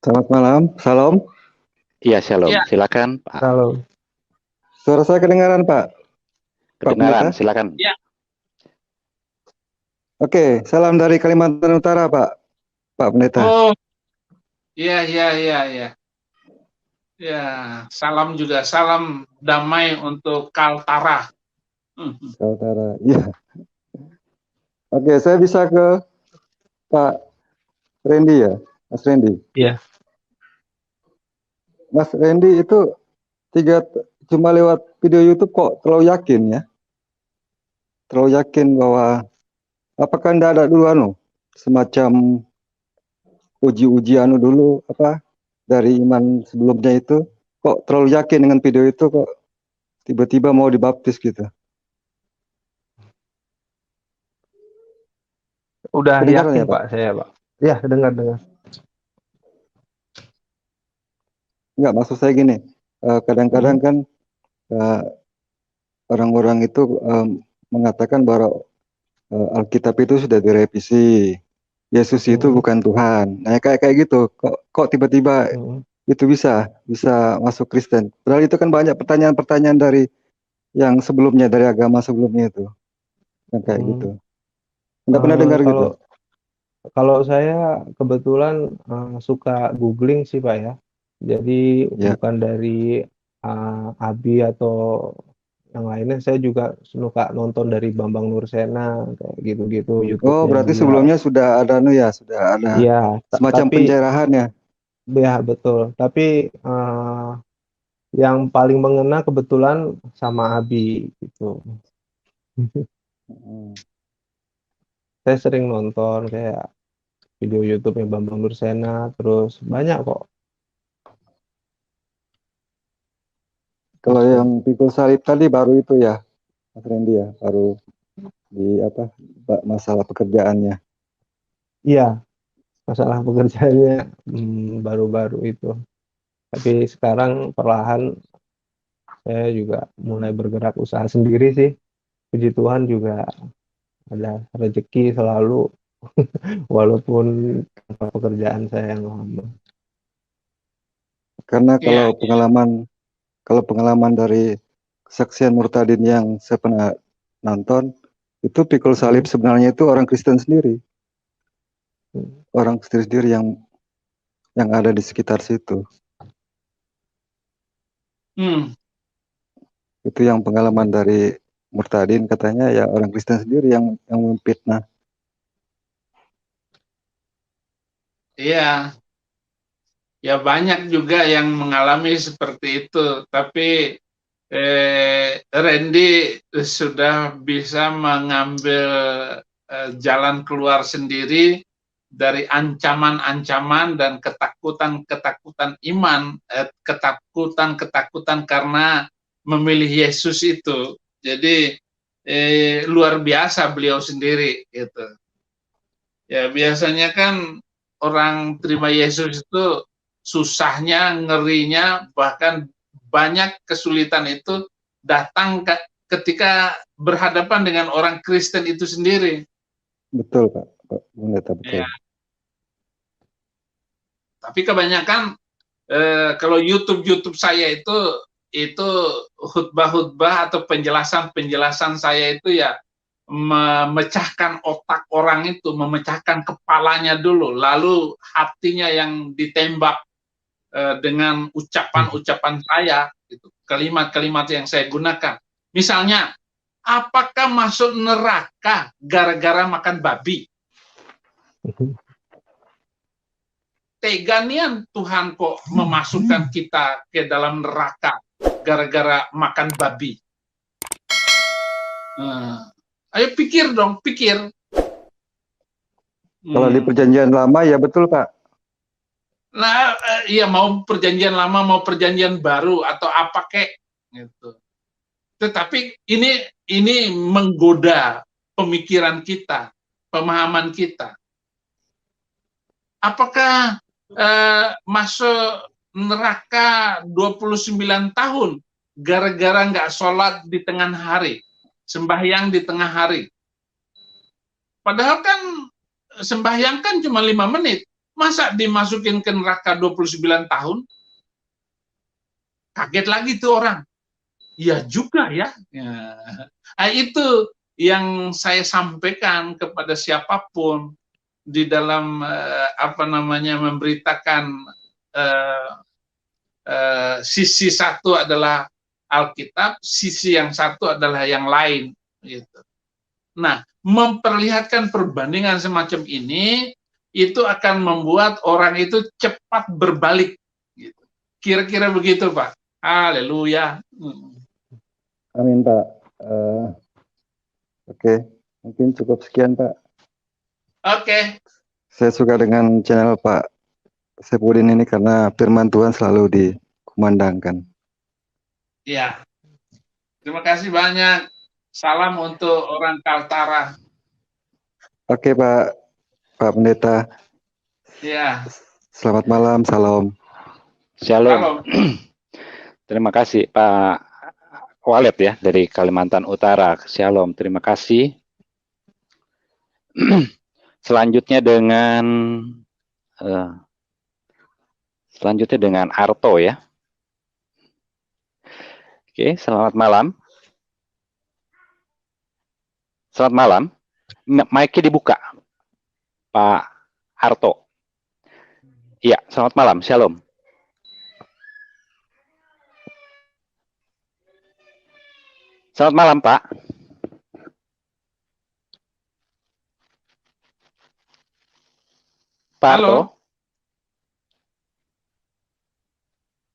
Selamat malam, salam. Iya, shalom. Ya. Silakan, Pak. Halo. Suara saya kedengaran, Pak? Kedengaran, Pendeta? silakan. Ya. Oke, salam dari Kalimantan Utara, Pak Pendeta. Oh, iya. Ya, salam juga, salam damai untuk Kaltara. Utara, iya. Oke, saya bisa ke Pak Randy ya, Mas Randy. Iya. Mas Randy itu cuma lewat video YouTube kok terlalu yakin ya? Terlalu yakin bahwa apakah Anda ada dulu semacam uji dulu dari iman sebelumnya itu, kok terlalu yakin dengan video itu kok tiba-tiba mau dibaptis gitu? Udah Kedengaran yakin ya, Pak? Pak saya, Pak. Ya, dengar. Enggak, maksud saya gini, kadang-kadang kan orang-orang itu mengatakan bahwa Alkitab itu sudah direvisi, Yesus itu bukan Tuhan. Nah, kayak gitu, kok tiba-tiba itu bisa masuk Kristen. Padahal itu kan banyak pertanyaan-pertanyaan dari yang sebelumnya, dari agama sebelumnya itu, yang kayak gitu. Anda pernah dengar gitu? Kalau saya kebetulan suka googling sih Pak ya. Jadi bukan dari Abi atau yang lainnya, saya juga suka nonton dari Bambang Nursena kayak gitu-gitu. Oh, berarti sebelumnya sudah ada ya, semacam pencerahan ya? Ya betul. Tapi yang paling mengena kebetulan sama Abi gitu. Saya sering nonton kayak video YouTube yang Bambang Nursena, terus banyak kok. Kalau yang pikul salib tadi baru itu ya, Mas Randy ya, baru di masalah pekerjaannya. Iya, masalah pekerjaannya baru-baru itu. Tapi sekarang perlahan saya juga mulai bergerak usaha sendiri sih. Puji Tuhan juga ada rezeki selalu, walaupun pekerjaan saya yang lama. Karena kalau pengalaman dari kesaksian Murtadin yang saya pernah nonton, itu pikul salib sebenarnya itu orang Kristen sendiri. Orang Kristen sendiri yang ada di sekitar situ. Itu yang pengalaman dari Murtadin, katanya ya orang Kristen sendiri yang memfitnah. Iya. Ya banyak juga yang mengalami seperti itu, tapi Randy sudah bisa mengambil jalan keluar sendiri dari ancaman-ancaman dan ketakutan-ketakutan iman, ketakutan-ketakutan karena memilih Yesus itu. Jadi luar biasa beliau sendiri gitu. Ya biasanya kan orang terima Yesus itu susahnya, ngerinya, bahkan banyak kesulitan itu datang ketika berhadapan dengan orang Kristen itu sendiri. Betul Pak Pendeta, betul. Ya. Tapi kebanyakan kalau YouTube saya itu khutbah-khutbah atau penjelasan saya itu ya memecahkan otak orang itu, memecahkan kepalanya dulu, lalu hatinya yang ditembak dengan ucapan-ucapan saya, gitu, kalimat-kalimat yang saya gunakan. Misalnya, apakah masuk neraka gara-gara makan babi? Teganian Tuhan kok memasukkan kita ke dalam neraka gara-gara makan babi. Ayo pikir dong, pikir. Kalau di perjanjian lama ya betul Pak. Nah, iya mau perjanjian lama mau perjanjian baru atau apa kek gitu. Tetapi ini menggoda pemikiran kita, pemahaman kita. Apakah masuk neraka 29 tahun gara-gara nggak sholat di tengah hari, sembahyang di tengah hari? Padahal kan sembahyang kan cuma 5 menit. Masa dimasukin ke neraka 29 tahun? Kaget lagi tuh orang. Ya juga ya. Nah, itu yang saya sampaikan kepada siapapun di dalam memberitakan sisi satu adalah Alkitab, sisi yang satu adalah yang lain. Gitu. Nah, memperlihatkan perbandingan semacam ini itu akan membuat orang itu cepat berbalik. Gitu. Kira-kira begitu, Pak. Haleluya. Amin, Pak. Oke, mungkin cukup sekian, Pak. Oke. Saya suka dengan channel Pak Saifudin ini karena firman Tuhan selalu dikumandangkan. Iya. Terima kasih banyak. Salam untuk orang Kaltara. Oke, Pak Pendeta. Ya. Selamat malam, salam. Shalom. Terima kasih Pak Walid ya dari Kalimantan Utara. Shalom. Terima kasih. Selanjutnya dengan Arto ya. Oke, selamat malam. Selamat malam. Mic-nya dibuka, Pak Arto. Iya, selamat malam. Shalom. Selamat malam, Pak. Pak Halo. Arto.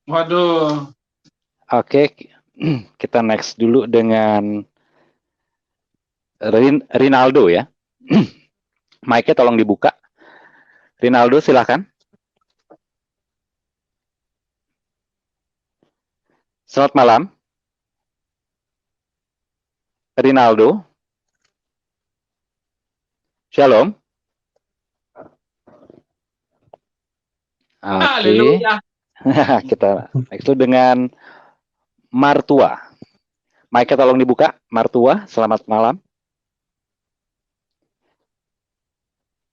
Waduh. Oke, kita next dulu dengan Rinaldo ya. Mic-nya tolong dibuka. Rinaldo silakan. Selamat malam. Rinaldo. Shalom. Oke. Kita next dulu dengan Martua. Mic-nya tolong dibuka. Martua, selamat malam.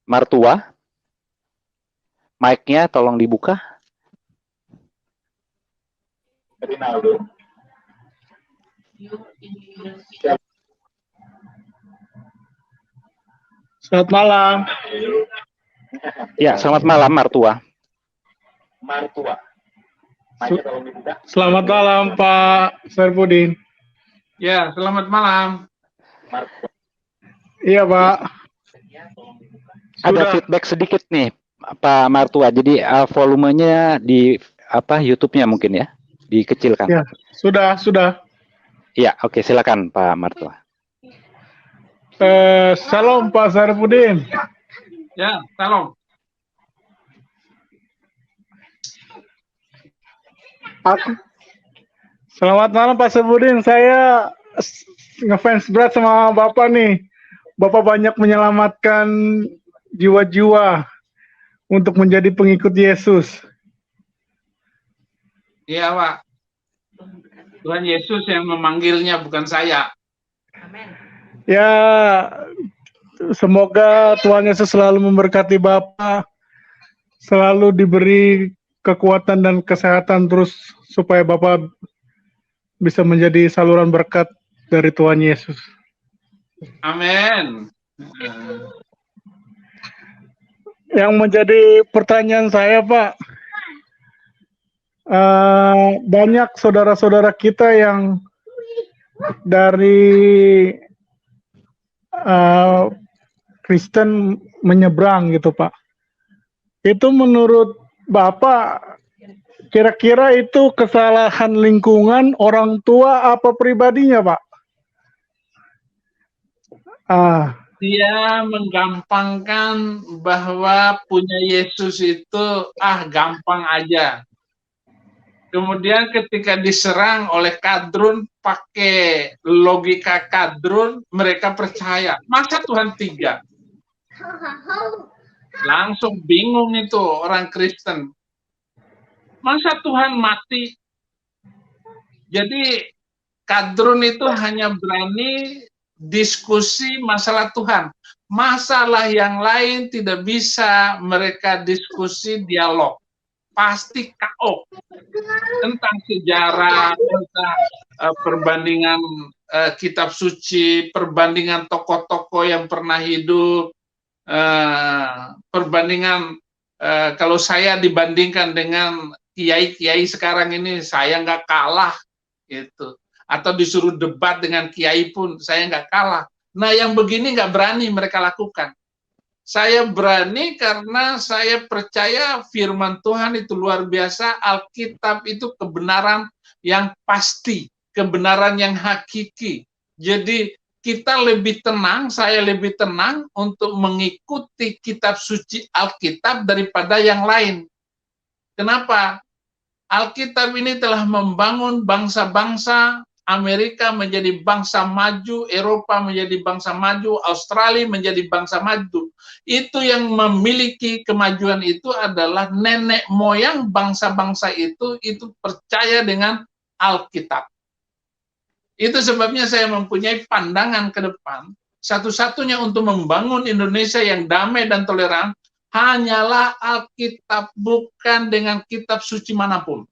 Martua. Mic-nya tolong dibuka. Rinaldo. Selamat malam. Ya, selamat malam Martua. Martua. Mic-nya tolong dibuka. Selamat malam Pak Saifudin. Ya, selamat malam. Iya Pak. Ada feedback sedikit nih Pak Martua. Jadi volumenya di YouTube-nya mungkin ya, dikecilkan. Ya, sudah. Iya, oke, silakan Pak Martua. Salam Pak Saifudin. Ya, salam. Selamat malam Pak Saifudin. Saya ngefans berat sama Bapak nih. Bapak banyak menyelamatkan jiwa-jiwa untuk menjadi pengikut Yesus. Iya, Pak. Tuhan Yesus yang memanggilnya, bukan saya. Ya, semoga Tuhan Yesus selalu memberkati Bapak, selalu diberi kekuatan dan kesehatan terus supaya Bapak bisa menjadi saluran berkat dari Tuhan Yesus. Amin. Yang menjadi pertanyaan saya, Pak, banyak saudara-saudara kita yang dari Kristen menyeberang gitu, Pak. Itu menurut Bapak, kira-kira itu kesalahan lingkungan, orang tua, apa pribadinya, Pak? dia menggampangkan bahwa punya Yesus itu gampang aja. Kemudian ketika diserang oleh kadrun pakai logika kadrun, mereka percaya. Masa Tuhan 3? Langsung bingung itu orang Kristen. Masa Tuhan mati? Jadi kadrun itu hanya berani diskusi masalah Tuhan. Masalah yang lain tidak bisa mereka diskusi dialog. Pasti KO. Tentang sejarah, tentang perbandingan kitab suci, perbandingan tokoh-tokoh yang pernah hidup, perbandingan kalau saya dibandingkan dengan kiai-kiai sekarang ini, saya nggak kalah gitu. Atau disuruh debat dengan kiai pun saya nggak kalah. Nah, yang begini nggak berani mereka lakukan. Saya berani karena saya percaya firman Tuhan itu luar biasa. Alkitab itu kebenaran yang pasti, kebenaran yang hakiki. Jadi kita lebih tenang, saya lebih tenang untuk mengikuti kitab suci Alkitab daripada yang lain. Kenapa? Alkitab ini telah membangun bangsa-bangsa. Amerika menjadi bangsa maju, Eropa menjadi bangsa maju, Australia menjadi bangsa maju. Itu yang memiliki kemajuan itu adalah nenek moyang bangsa-bangsa itu percaya dengan Alkitab. Itu sebabnya saya mempunyai pandangan ke depan, satu-satunya untuk membangun Indonesia yang damai dan toleran hanyalah Alkitab, bukan dengan kitab suci manapun.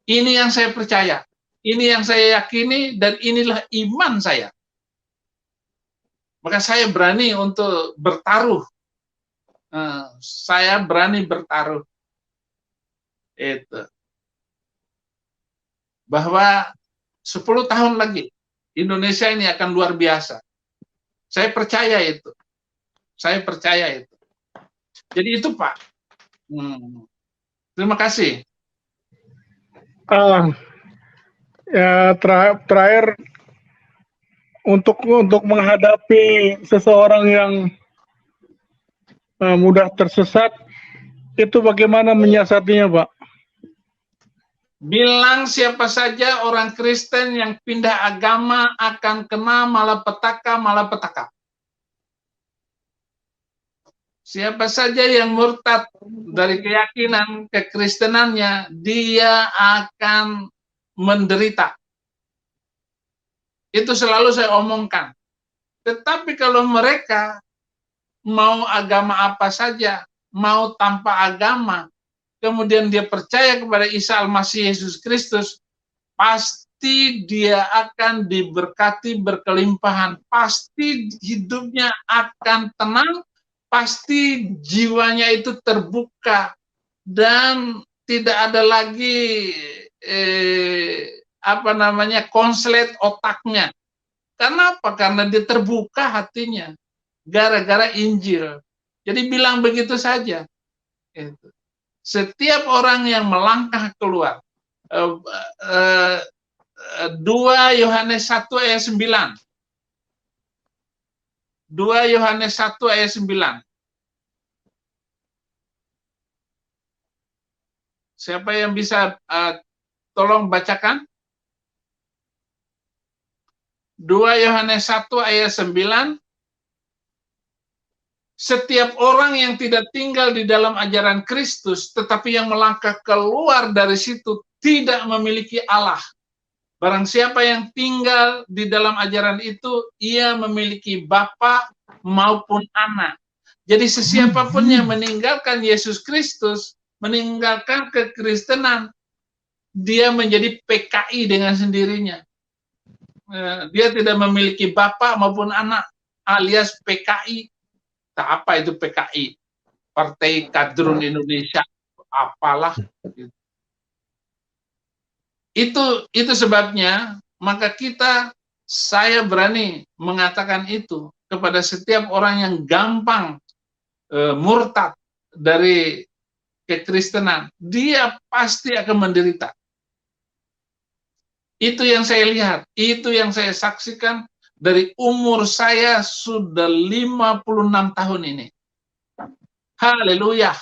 Ini yang saya percaya. Ini yang saya yakini dan inilah iman saya. Maka saya berani untuk bertaruh. Saya berani bertaruh. Itu. Bahwa 10 tahun lagi Indonesia ini akan luar biasa. Saya percaya itu. Saya percaya itu. Jadi itu Pak. Terima kasih. Ya, terakhir untuk menghadapi seseorang yang mudah tersesat, itu bagaimana menyiasatinya, Pak? Bilang siapa saja orang Kristen yang pindah agama akan kena malapetaka. Siapa saja yang murtad dari keyakinan kekristenannya, dia akan menderita. Itu selalu saya omongkan. Tetapi kalau mereka mau agama apa saja, mau tanpa agama, kemudian dia percaya kepada Isa Al-Masih Yesus Kristus, pasti dia akan diberkati berkelimpahan, pasti hidupnya akan tenang, pasti jiwanya itu terbuka, dan tidak ada lagi konslet otaknya. Kenapa? Karena dia terbuka hatinya gara-gara Injil. Jadi bilang begitu saja. Setiap orang yang melangkah keluar. 2 Yohanes 1 ayat 9. 2 Yohanes 1 ayat 9. Siapa yang bisa tolong bacakan? 2 Yohanes 1 ayat 9. Setiap orang yang tidak tinggal di dalam ajaran Kristus, tetapi yang melangkah keluar dari situ, tidak memiliki Allah. Barang siapa yang tinggal di dalam ajaran itu, ia memiliki Bapa maupun Anak. Jadi sesiapapun yang meninggalkan Yesus Kristus, meninggalkan kekristenan, dia menjadi PKI dengan sendirinya. Dia tidak memiliki Bapa maupun Anak, alias PKI. Apa itu PKI? Partai Kadrun Indonesia, apalah. Itu sebabnya, maka saya berani mengatakan itu kepada setiap orang yang gampang murtad dari kekristenan, dia pasti akan menderita. Itu yang saya lihat, itu yang saya saksikan, dari umur saya sudah 56 tahun ini. Haleluya.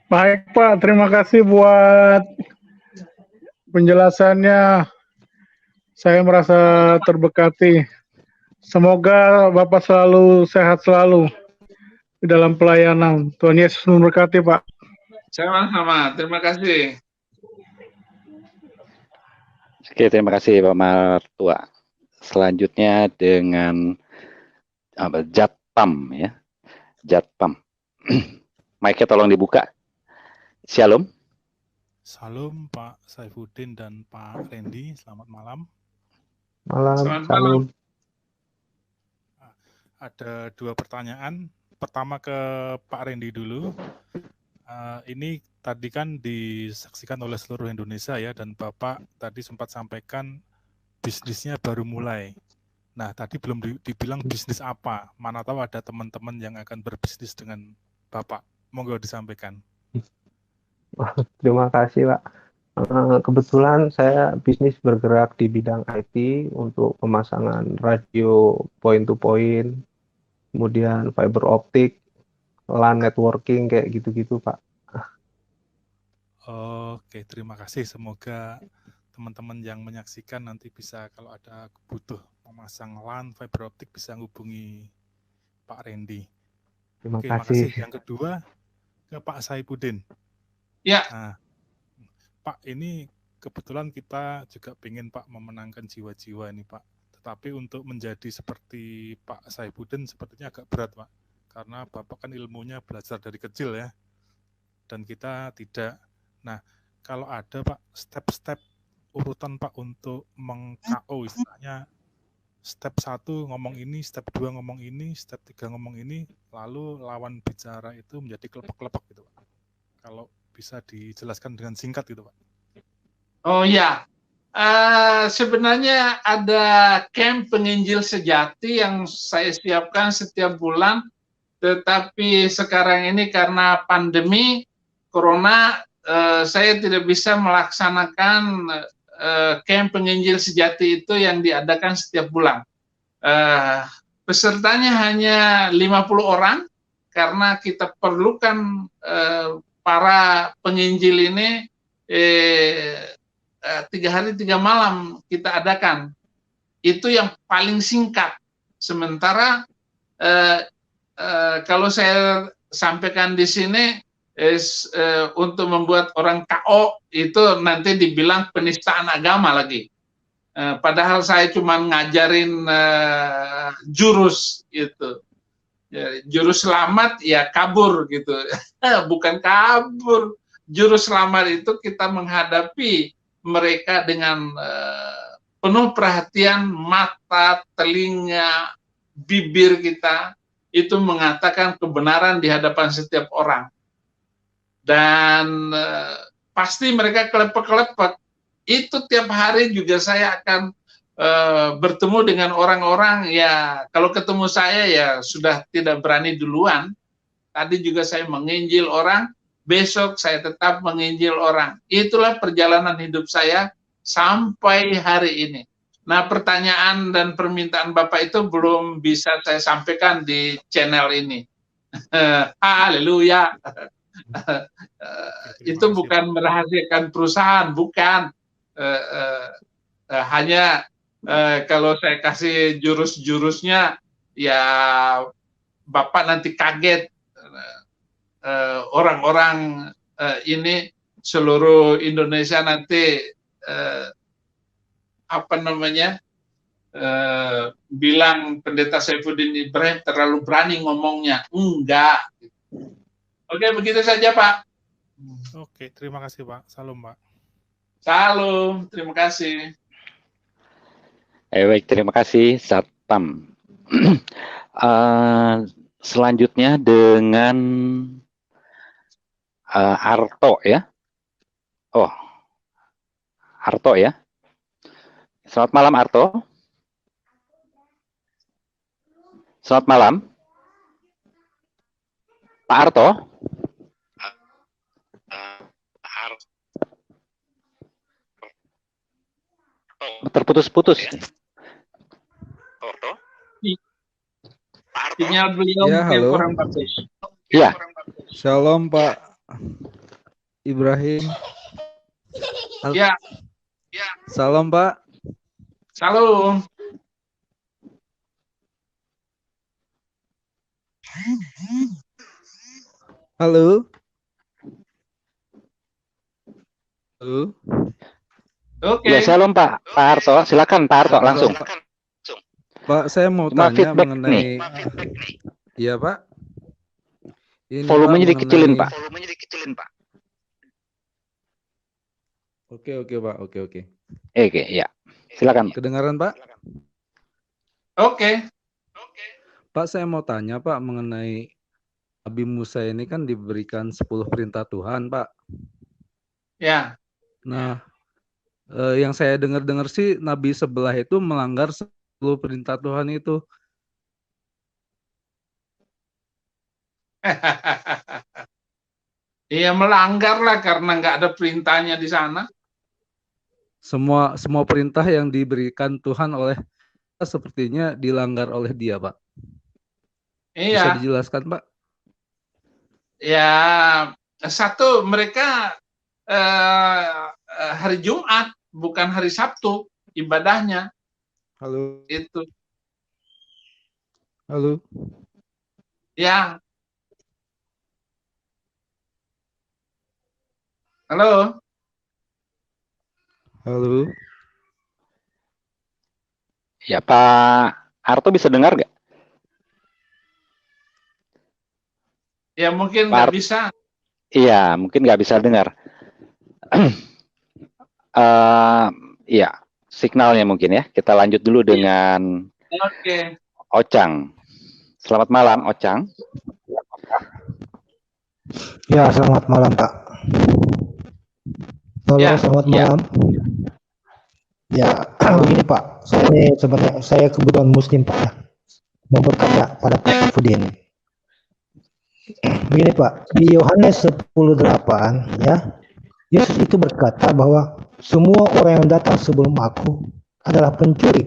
Baik Pak, terima kasih buat penjelasannya. Saya merasa terberkati. Semoga Bapak selalu sehat selalu di dalam pelayanan. Tuhan Yesus memberkati Pak. Sama-sama, terima kasih. Oke, terima kasih Pak Martua. Selanjutnya dengan Jatpam ya. Jatpam. Mic-nya tolong dibuka. Shalom. Salam Pak Saifuddin dan Pak Randy, selamat malam. Malam, salam. Ada 2 pertanyaan. Pertama ke Pak Randy dulu. Ini tadi kan disaksikan oleh seluruh Indonesia ya, dan Bapak tadi sempat sampaikan bisnisnya baru mulai. Nah, tadi belum dibilang bisnis apa. Mana tahu ada teman-teman yang akan berbisnis dengan Bapak. Monggo disampaikan. Terima kasih Pak. Kebetulan saya bisnis bergerak di bidang IT untuk pemasangan radio point to point, kemudian fiber optik, LAN networking kayak gitu-gitu Pak. Oke, terima kasih. Semoga teman-teman yang menyaksikan nanti bisa kalau ada butuh memasang LAN fiber optik bisa hubungi Pak Randy. Terima Oke, kasih. makasih. Yang kedua ke Pak Saifuddin. Ya. Nah, Pak, ini kebetulan kita juga ingin Pak memenangkan jiwa-jiwa ini Pak. Tetapi untuk menjadi seperti Pak Saifuddin sepertinya agak berat Pak. Karena Bapak kan ilmunya belajar dari kecil ya. Dan kita tidak. Nah, kalau ada Pak step-step urutan Pak untuk meng-KO istilahnya. Step 1 ngomong ini, step 2 ngomong ini, step 3 ngomong ini, lalu lawan bicara itu menjadi kelepek-kelepek gitu Pak. Kalau bisa dijelaskan dengan singkat gitu Pak. Oh ya, sebenarnya ada camp penginjil sejati yang saya siapkan setiap bulan, tetapi sekarang ini karena pandemi corona, saya tidak bisa melaksanakan camp penginjil sejati itu yang diadakan setiap bulan. Pesertanya hanya 50 orang, karena kita perlukan para penginjil ini 3 hari 3 malam kita adakan. Itu yang paling singkat. Sementara kalau saya sampaikan di sini untuk membuat orang KO itu nanti dibilang penistaan agama lagi. Padahal saya cuma ngajarin jurus gitu. Ya, jurus selamat ya kabur gitu. Bukan kabur. Jurus selamat itu kita menghadapi mereka dengan penuh perhatian, mata, telinga, bibir kita itu mengatakan kebenaran di hadapan setiap orang. Dan pasti mereka kelepek-kelepek. Itu tiap hari juga saya akan bertemu dengan orang-orang, ya kalau ketemu saya ya sudah tidak berani duluan. Tadi juga saya menginjil orang, besok saya tetap menginjil orang. Itulah perjalanan hidup saya sampai hari ini. Nah, pertanyaan dan permintaan Bapak itu belum bisa saya sampaikan di channel ini. Haleluya. Itu bukan merahasiakan perusahaan, bukan. Hanya kalau saya kasih jurus-jurusnya, ya Bapak nanti kaget. Orang-orang ini seluruh Indonesia nanti bilang Pendeta Saifuddin Ibrahim terlalu berani ngomongnya. Enggak. Oke, begitu saja Pak. Oke, terima kasih Pak. Salam Pak. Salam, terima kasih. Baik, terima kasih Satpam. Selanjutnya dengan Arto ya. Oh, Arto ya. Selamat malam Arto. Selamat malam. Pak Arto. terputus-putus. Sinyal beliau Ya, mungkin halo. kurang bagus. Iya. Shalom Pak Ibrahim. Ya, Salam Pak. salam. Halo. Halo. Oke. Ya, shalom Pak Harto. Silakan Pak Harto langsung. Pak, saya mau Cuma tanya feedback mengenai. Iya Pak. Ini Volumenya Pak, dikecilin mengenai- Pak. Oke Pak. Oke. Oke, ya. Silakan. Kedengaran Pak? Oke. Pak, saya mau tanya Pak mengenai Nabi Musa ini kan diberikan 10 perintah Tuhan Pak. Ya. Nah, yang saya dengar-dengar sih Nabi sebelah itu melanggar 10 perintah Tuhan itu. Iya, melanggar lah karena nggak ada perintahnya di sana. Semua perintah yang diberikan Tuhan oleh sepertinya dilanggar oleh dia, Pak. Bisa Iya. dijelaskan, Pak? Ya, satu mereka hari Jumat bukan hari Sabtu ibadahnya. Halo. Itu. Halo. Ya. Halo. Halo. Ya, Pak Harto bisa dengar nggak? Ya mungkin nggak bisa. Iya, mungkin nggak bisa dengar. Iya, signalnya mungkin ya. Kita lanjut dulu dengan Oke. Ocang. Selamat malam, Ocang. Ya, selamat malam, Pak. Halo, Ya. selamat malam. Ya, begini Pak. Saya kebetulan Muslim, Pak. Ya. Mau bertanya pada Pak Saifuddin. Begini Pak, di Yohanes 10:8 ya, Yesus itu berkata bahwa semua orang yang datang sebelum aku adalah pencuri.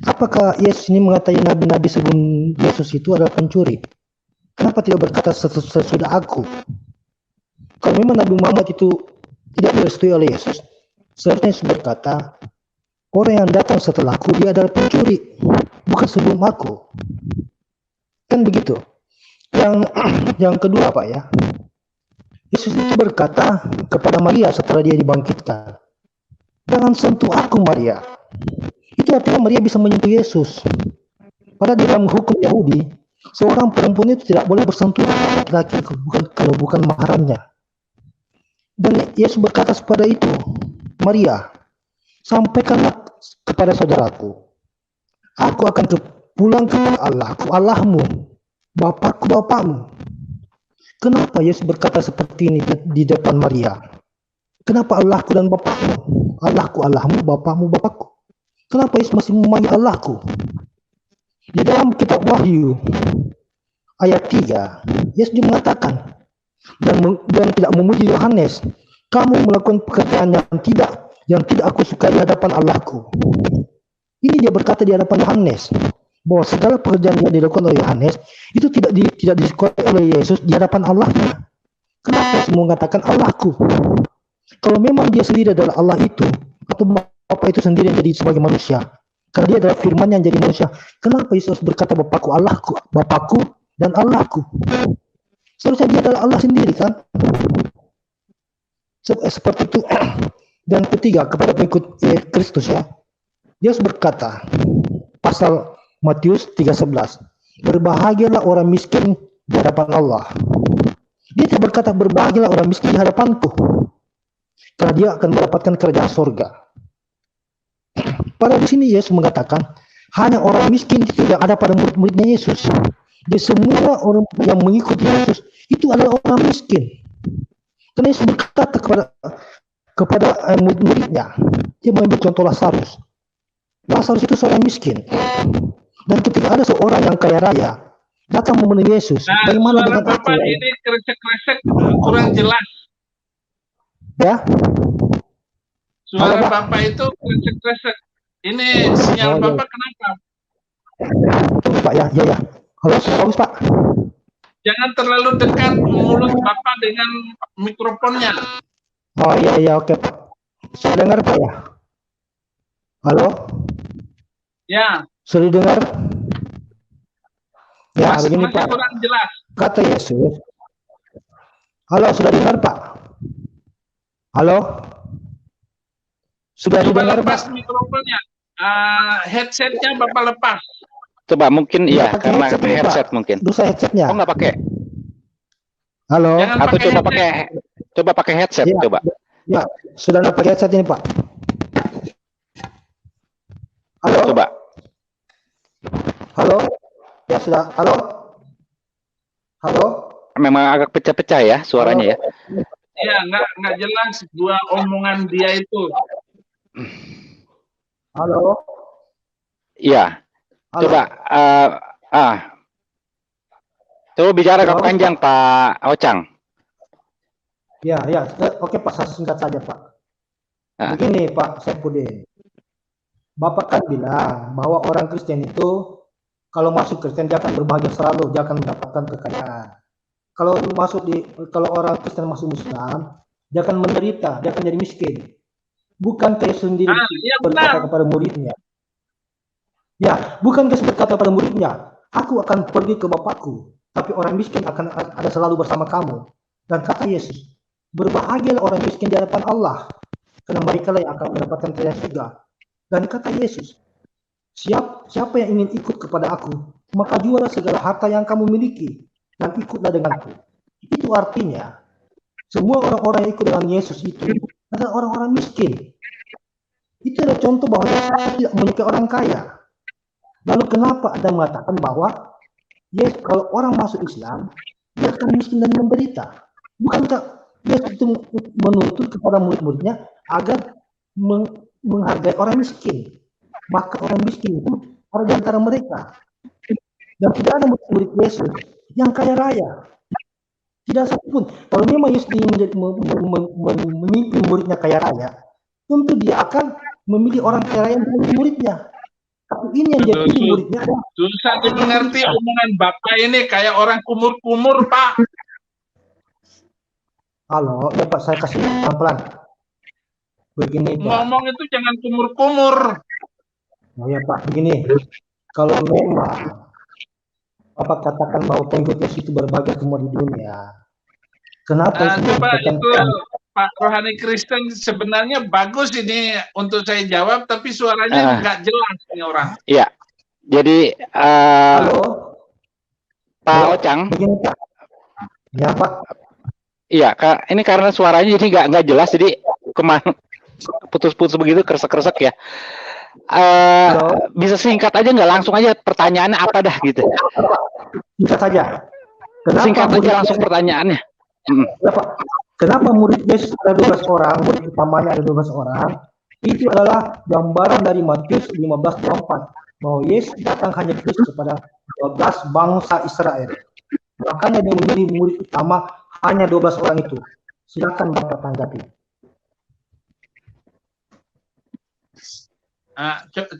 Apakah Yesus ini mengatakan nabi-nabi sebelum Yesus itu adalah pencuri? Kenapa tidak berkata sesudah aku? Kalau memang Nabi Muhammad itu tidak direstui oleh Yesus, seharusnya Yesus berkata, orang yang datang setelahku dia adalah pencuri, bukan sebelum aku. Kan begitu. Yang kedua Pak ya, Yesus itu berkata kepada Maria setelah dia dibangkitkan, jangan sentuh aku Maria. Itu artinya Maria bisa menyentuh Yesus. Padahal dalam hukum Yahudi, seorang perempuan itu tidak boleh bersentuhan dengan laki-laki kalau bukan mahramnya. Dan Yesus berkata kepada itu, Maria, sampaikanlah kepada saudaraku, aku akan pulang kepada Allahku, Allahmu, Bapakku, Bapakmu. Kenapa Yesus berkata seperti ini di depan Maria? Kenapa Allahku dan Bapakmu? Allahku, Allahmu, Bapakmu, Bapakku. Kenapa Yesus masih memanggil Allahku? Di dalam kitab Wahyu ayat 3, Yesus juga mengatakan dan tidak memuji Yohanes, kamu melakukan pekerjaan yang tidak aku sukai di hadapan Allahku. Ini dia berkata di hadapan Yohanes bahwa segala pekerjaan yang dilakukan oleh Yohanes itu tidak disukai oleh Yesus di hadapan Allahnya. Kenapa Yesus mengatakan Allahku? Kalau memang dia sendiri adalah Allah itu, atau Bapa itu sendiri yang jadi sebagai manusia, karena dia adalah firman yang jadi manusia, kenapa Yesus berkata Bapakku, Allahku, Bapakku dan Allahku? Seharusnya dia adalah Allah sendiri kan? Seperti itu. Dan ketiga, kepada pengikut Kristus ya, Yesus berkata pasal Matius 3:11, berbahagialah orang miskin di hadapan Allah. Dia tidak berkata berbahagialah orang miskin di hadapanku, karena dia akan mendapatkan kerajaan surga. Pada di sini Yesus mengatakan hanya orang miskin itu yang ada pada murid-muridnya Yesus. Jadi semua orang yang mengikuti Yesus itu adalah orang miskin. Karena Yesus berkata kepada murid-muridnya, dia mengambil contoh Lazarus. Lazarus itu seorang miskin. Dan ketika ada seorang yang kaya raya datang memenuhi Yesus, bagaimana dengan Bapak ini kresek-kresek kurang jelas. Ya? Suara Bapak itu kresek-kresek. Ini sinyal Bapak kenapa? Pak, ya. Halo, bagus Pak. Jangan terlalu dekat mulut Bapak dengan mikrofonnya. Oh iya, oke Pak. Saya dengar Pak ya. Halo? Ya. Sudah dengar? Ya, masih begini Pak. Kurang jelas. Kata Yesus. Halo, sudah dengar Pak? Halo? Sudah didengar Pak? Mikrofonnya. Headsetnya Bapak lepas. Coba mungkin iya karena headset mungkin. Dosa headsetnya. Oh nggak pakai. Halo. Atau coba pakai headset ya, coba. Ya, sudah nggak pakai headset ini Pak. Halo. Coba. Halo. Ya sudah. Halo. Halo. Memang agak pecah-pecah ya suaranya ya. Iya, nggak jelas dua omongan dia itu. Halo. Iya. Coba coba bicara agak panjang Pak Ocang. Ya. Oke Pak, saya singkat saja Pak. Begini Pak Saipudin. Bapak kan bilang bahwa orang Kristen itu kalau masuk Kristen dia akan berbahagia selalu, dia akan mendapatkan kekayaan. Kalau orang Kristen masuk Islam, dia akan menderita, dia akan jadi miskin. Bukan Yesus sendiri berkata kepada muridnya. Ya, bukan Yesus berkata pada muridnya, aku akan pergi ke Bapakku, tapi orang miskin akan ada selalu bersama kamu. Dan kata Yesus, berbahagialah orang miskin di hadapan Allah, karena mereka lah yang akan mendapatkan kerajaan surga. Dan kata Yesus, siapa yang ingin ikut kepada aku, maka jualah segala harta yang kamu miliki, dan ikutlah denganku. Itu artinya, semua orang-orang yang ikut dengan Yesus itu adalah orang-orang miskin. Itu adalah contoh bahwa Yesus tidak menyukai orang kaya. Lalu kenapa Anda mengatakan bahwa kalau orang masuk Islam, dia akan miskin dan menderita? Bukankah Yesus itu menuntut kepada murid-muridnya agar menghargai orang miskin? Maka orang miskin itu ada di antara mereka. Dan tidak ada murid Yesus yang kaya raya. Tidak satupun. Kalau memang Yesus ingin memimpin muridnya kaya raya, tentu dia akan memilih orang kaya raya yang menjadi muridnya. Tapi ini yang dia pilih muridnya. Susah dimengerti omongan Bapak ini kayak orang kumur-kumur, Pak. Halo, ya Pak, saya kasih pelan-pelan. Begini, Pak. Ngomong itu jangan kumur-kumur. Oh ya Pak, begini. Kalau memang Bapak katakan bahwa pengikut Yesus itu berbagai semua di dunia, kenapa coba itu Pak Rohani Kristen sebenarnya bagus ini untuk saya jawab, tapi suaranya nggak jelas ini orang. Iya, jadi halo, Pak Ocang. Begini, Pak. Ya Pak. Iya, ini karena suaranya jadi nggak jelas, jadi kemana putus-putus begitu, kresek-kresek ya. Bisa singkat aja nggak, langsung aja pertanyaannya apa dah gitu. Singkat saja. Singkat aja langsung pertanyaannya. Kenapa murid Yesus ada 12 orang, murid utamanya ada 12 orang? Itu adalah gambaran dari Matius 15:24 bahwa Yesus datang hanya khusus kepada 12 bangsa Israel. Makanya dia menjadi murid utama hanya 12 orang itu. Silakan Bapak tanggapi.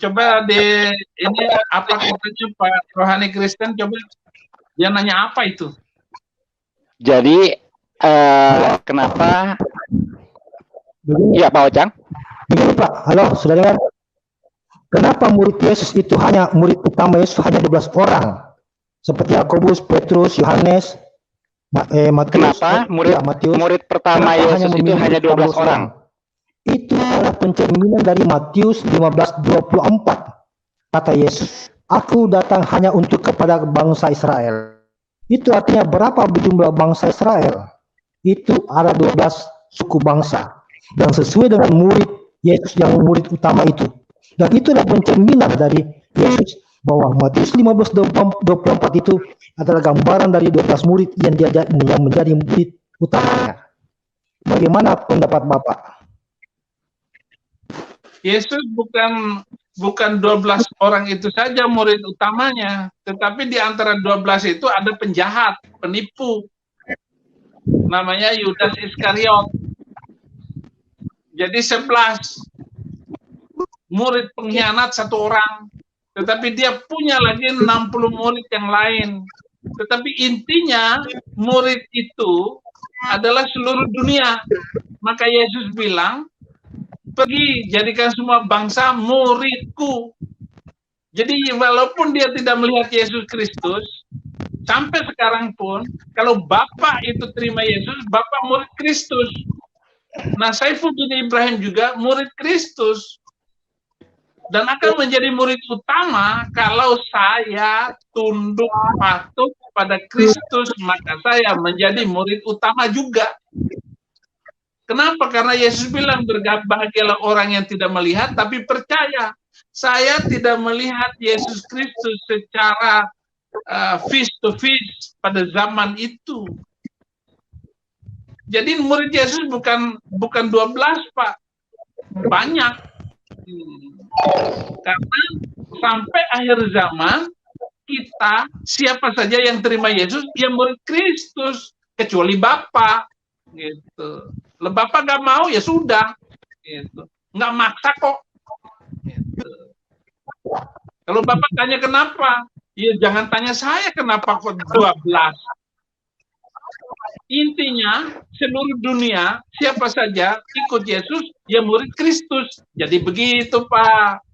Coba ini apa katanya Pak Rohani Kristen, coba dia nanya apa itu? Jadi kenapa? Iya Pak Ocang. Begini Pak, halo, sudah dengar? Kenapa murid Yesus itu murid utama Yesus hanya 12 orang? Seperti Yakobus, Petrus, Yohanes, Matius. Kenapa murid pertama Yesus itu hanya 12 orang? Itu adalah pencerminan dari Matius 15:24. Kata Yesus, aku datang hanya untuk kepada bangsa Israel. Itu artinya berapa jumlah bangsa Israel? Itu ada 12 suku bangsa. Dan sesuai dengan murid Yesus yang murid utama itu. Dan itulah pencerminan dari Yesus bahwa Matius 15:24 itu adalah gambaran dari 12 murid yang menjadi murid utamanya. Bagaimana pendapat Bapak? Yesus bukan 12 orang itu saja murid utamanya, tetapi di antara 12 itu ada penjahat, penipu. Namanya Yudas Iskariot. Jadi 11 murid pengkhianat 1 orang, tetapi dia punya lagi 60 murid yang lain. Tetapi intinya murid itu adalah seluruh dunia. Maka Yesus bilang, pergi jadikan semua bangsa muridku. Jadi walaupun dia tidak melihat Yesus Kristus, sampai sekarang pun, kalau Bapak itu terima Yesus, Bapak murid Kristus. Nah, Saifuddin Ibrahim juga murid Kristus. Dan akan menjadi murid utama kalau saya tunduk patuh pada Kristus, maka saya menjadi murid utama juga. Kenapa? Karena Yesus bilang, berbahagialah orang yang tidak melihat tapi percaya. Saya tidak melihat Yesus Kristus secara face to face pada zaman itu. Jadi murid Yesus bukan 12, Pak. Banyak. Karena sampai akhir zaman kita, siapa saja yang terima Yesus, dia murid Kristus, kecuali Bapak. Gitu. Kalau Bapak nggak mau, ya sudah. Gitu. Nggak maksa kok. Gitu. Kalau Bapak tanya kenapa, ya jangan tanya saya kenapa kok 12. Intinya, seluruh dunia, siapa saja ikut Yesus, ya murid Kristus. Jadi begitu, Pak.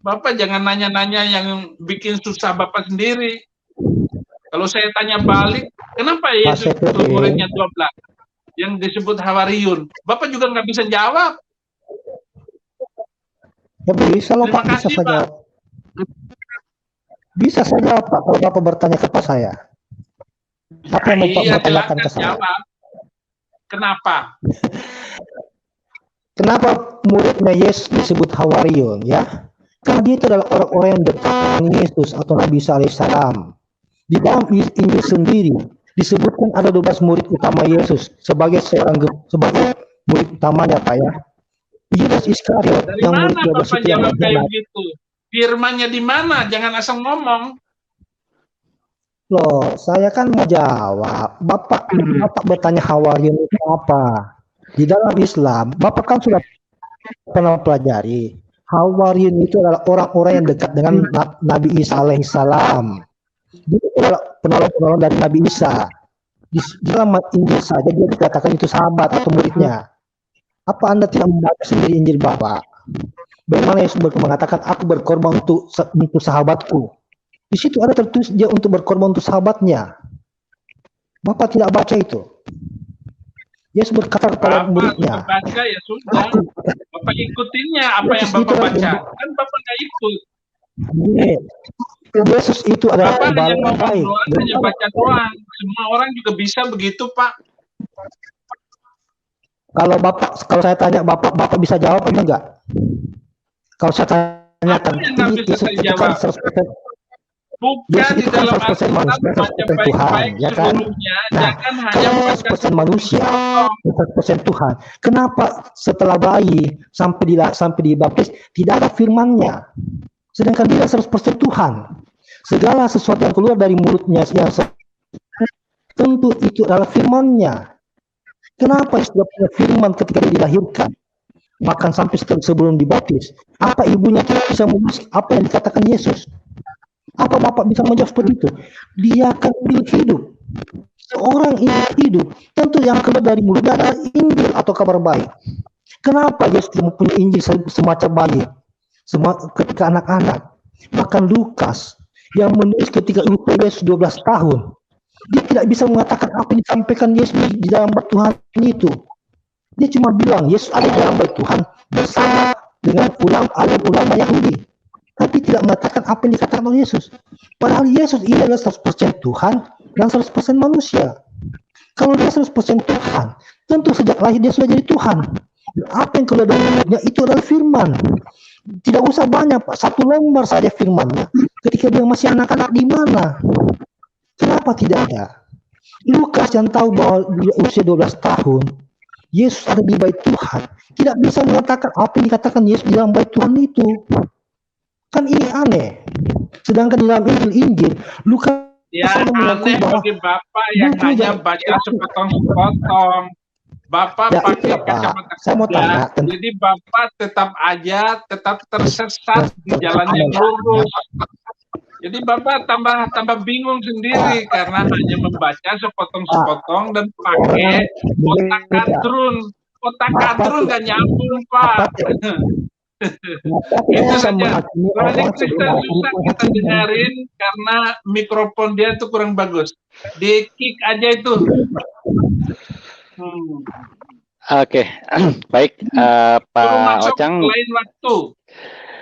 Bapak jangan nanya-nanya yang bikin susah Bapak sendiri. Kalau saya tanya balik, kenapa Yesus itu muridnya 12? Yang disebut Hawariyun. Bapak juga nggak bisa jawab. Ya, bisa loh, Pak. Bisa saja. Bisa saja, Pak, kalau Bapak bertanya kepada saya. Apa yang Bapak bertanyakan ke saya? Jawab. Kenapa? Kenapa muridnya Yesus disebut Hawariyun, ya? Karena dia itu adalah orang-orang yang dekat dengan Yesus atau Nabi Isa alaihissalam. Di dalam Injil sendiri disebutkan ada 12 murid utama Yesus sebagai murid utamanya, Pak, ya. Yudas Iskariot yang murid 12 itu yang gitu. Firmannya di mana? Jangan asal ngomong. Loh, saya kan mau jawab. Bapak bertanya Hawariyun itu apa? Di dalam Islam, Bapak kan sudah pernah pelajari. Hawariyun itu adalah orang-orang yang dekat dengan Nabi Isa alaihissalam. Dia adalah penolong-penolong dari Nabi Isa. Di dalam Injil saja dia dikatakan itu sahabat atau muridnya. Apa Anda tidak membaca sendiri Injil Bapak? Bagaimana Yesus mengatakan, aku berkorban untuk sahabatku. Di situ ada tertulis dia untuk berkorban untuk sahabatnya. Bapak tidak baca itu. Yesus berkata kepada muridnya. Baca ya sudah. Bapak ikutinnya apa yang Bapak baca. Kan Bapak nggak ikut. Yesus itu adalah Bapak hanya baca doang. Semua orang juga bisa begitu, Pak. Kalau saya tanya Bapak bisa jawab atau enggak? Kalau saya tanyakan, ini Yesus itu kan 100%. Bukan di dalam Alkitab baca baik-baik ya kan? sebelumnya, jangan hanya 100% manusia, 100% Tuhan. Kenapa setelah bayi sampai dibaptis tidak ada firman-Nya? Sedangkan dia 100% Tuhan. Segala sesuatu yang keluar dari mulutnya yang tentu itu adalah firman-Nya. Kenapa sudah punya firman ketika dia dilahirkan? Bahkan sampai sebelum dibaptis. Apa ibunya tidak bisa menulis apa yang dikatakan Yesus? Apa Bapak bisa menjawab seperti itu? Dia akan hidup. Seorang hidup, tentu yang keluar dari mulutnya adalah Injil atau kabar baik. Kenapa Yesus tidak mempunyai Injil semacam bayi? Ketika anak-anak. Bahkan Lukas yang menulis ketika usia Yesus 12 tahun. Dia tidak bisa mengatakan apa yang disampaikan Yesus di dalam bait Tuhan itu. Dia cuma bilang Yesus ada di dalam bait Tuhan bersama dengan ulama Yahudi. Tapi tidak mengatakan apa yang dikatakan oleh Yesus. Padahal Yesus ini adalah 100% Tuhan dan 100% manusia. Kalau dia 100% Tuhan, tentu sejak lahir dia sudah jadi Tuhan. Dan apa yang keluar dari mulutnya itu adalah firman. Tidak usah banyak, Pak. 1 lembar saja firmannya. Ketika dia masih anak-anak di mana? Kenapa tidak ada? Lukas yang tahu bahwa dia usia 12 tahun, Yesus ada di bait Tuhan, tidak bisa mengatakan apa yang dikatakan Yesus di dalam bait Tuhan itu. Kan ini aneh. Sedangkan di dalam Injil, Lukas aneh bagi Bapak yang hanya baca sepotong-sepotong. Bapak Ya, pakai iya, Pak. kacamata Saya mau tanya kuda, jadi Bapak tetap tersesat di jalan yang lurus. Jadi Bapak tambah bingung sendiri karena hanya membaca sepotong-sepotong dan pakai otak kadrun. Otak kadrun nggak nyambung, Pak. Itu saja. Paling susah kita dengerin karena mikrofon dia itu kurang bagus. Di kick aja itu. Oke, baik Pak Ocang. Lain waktu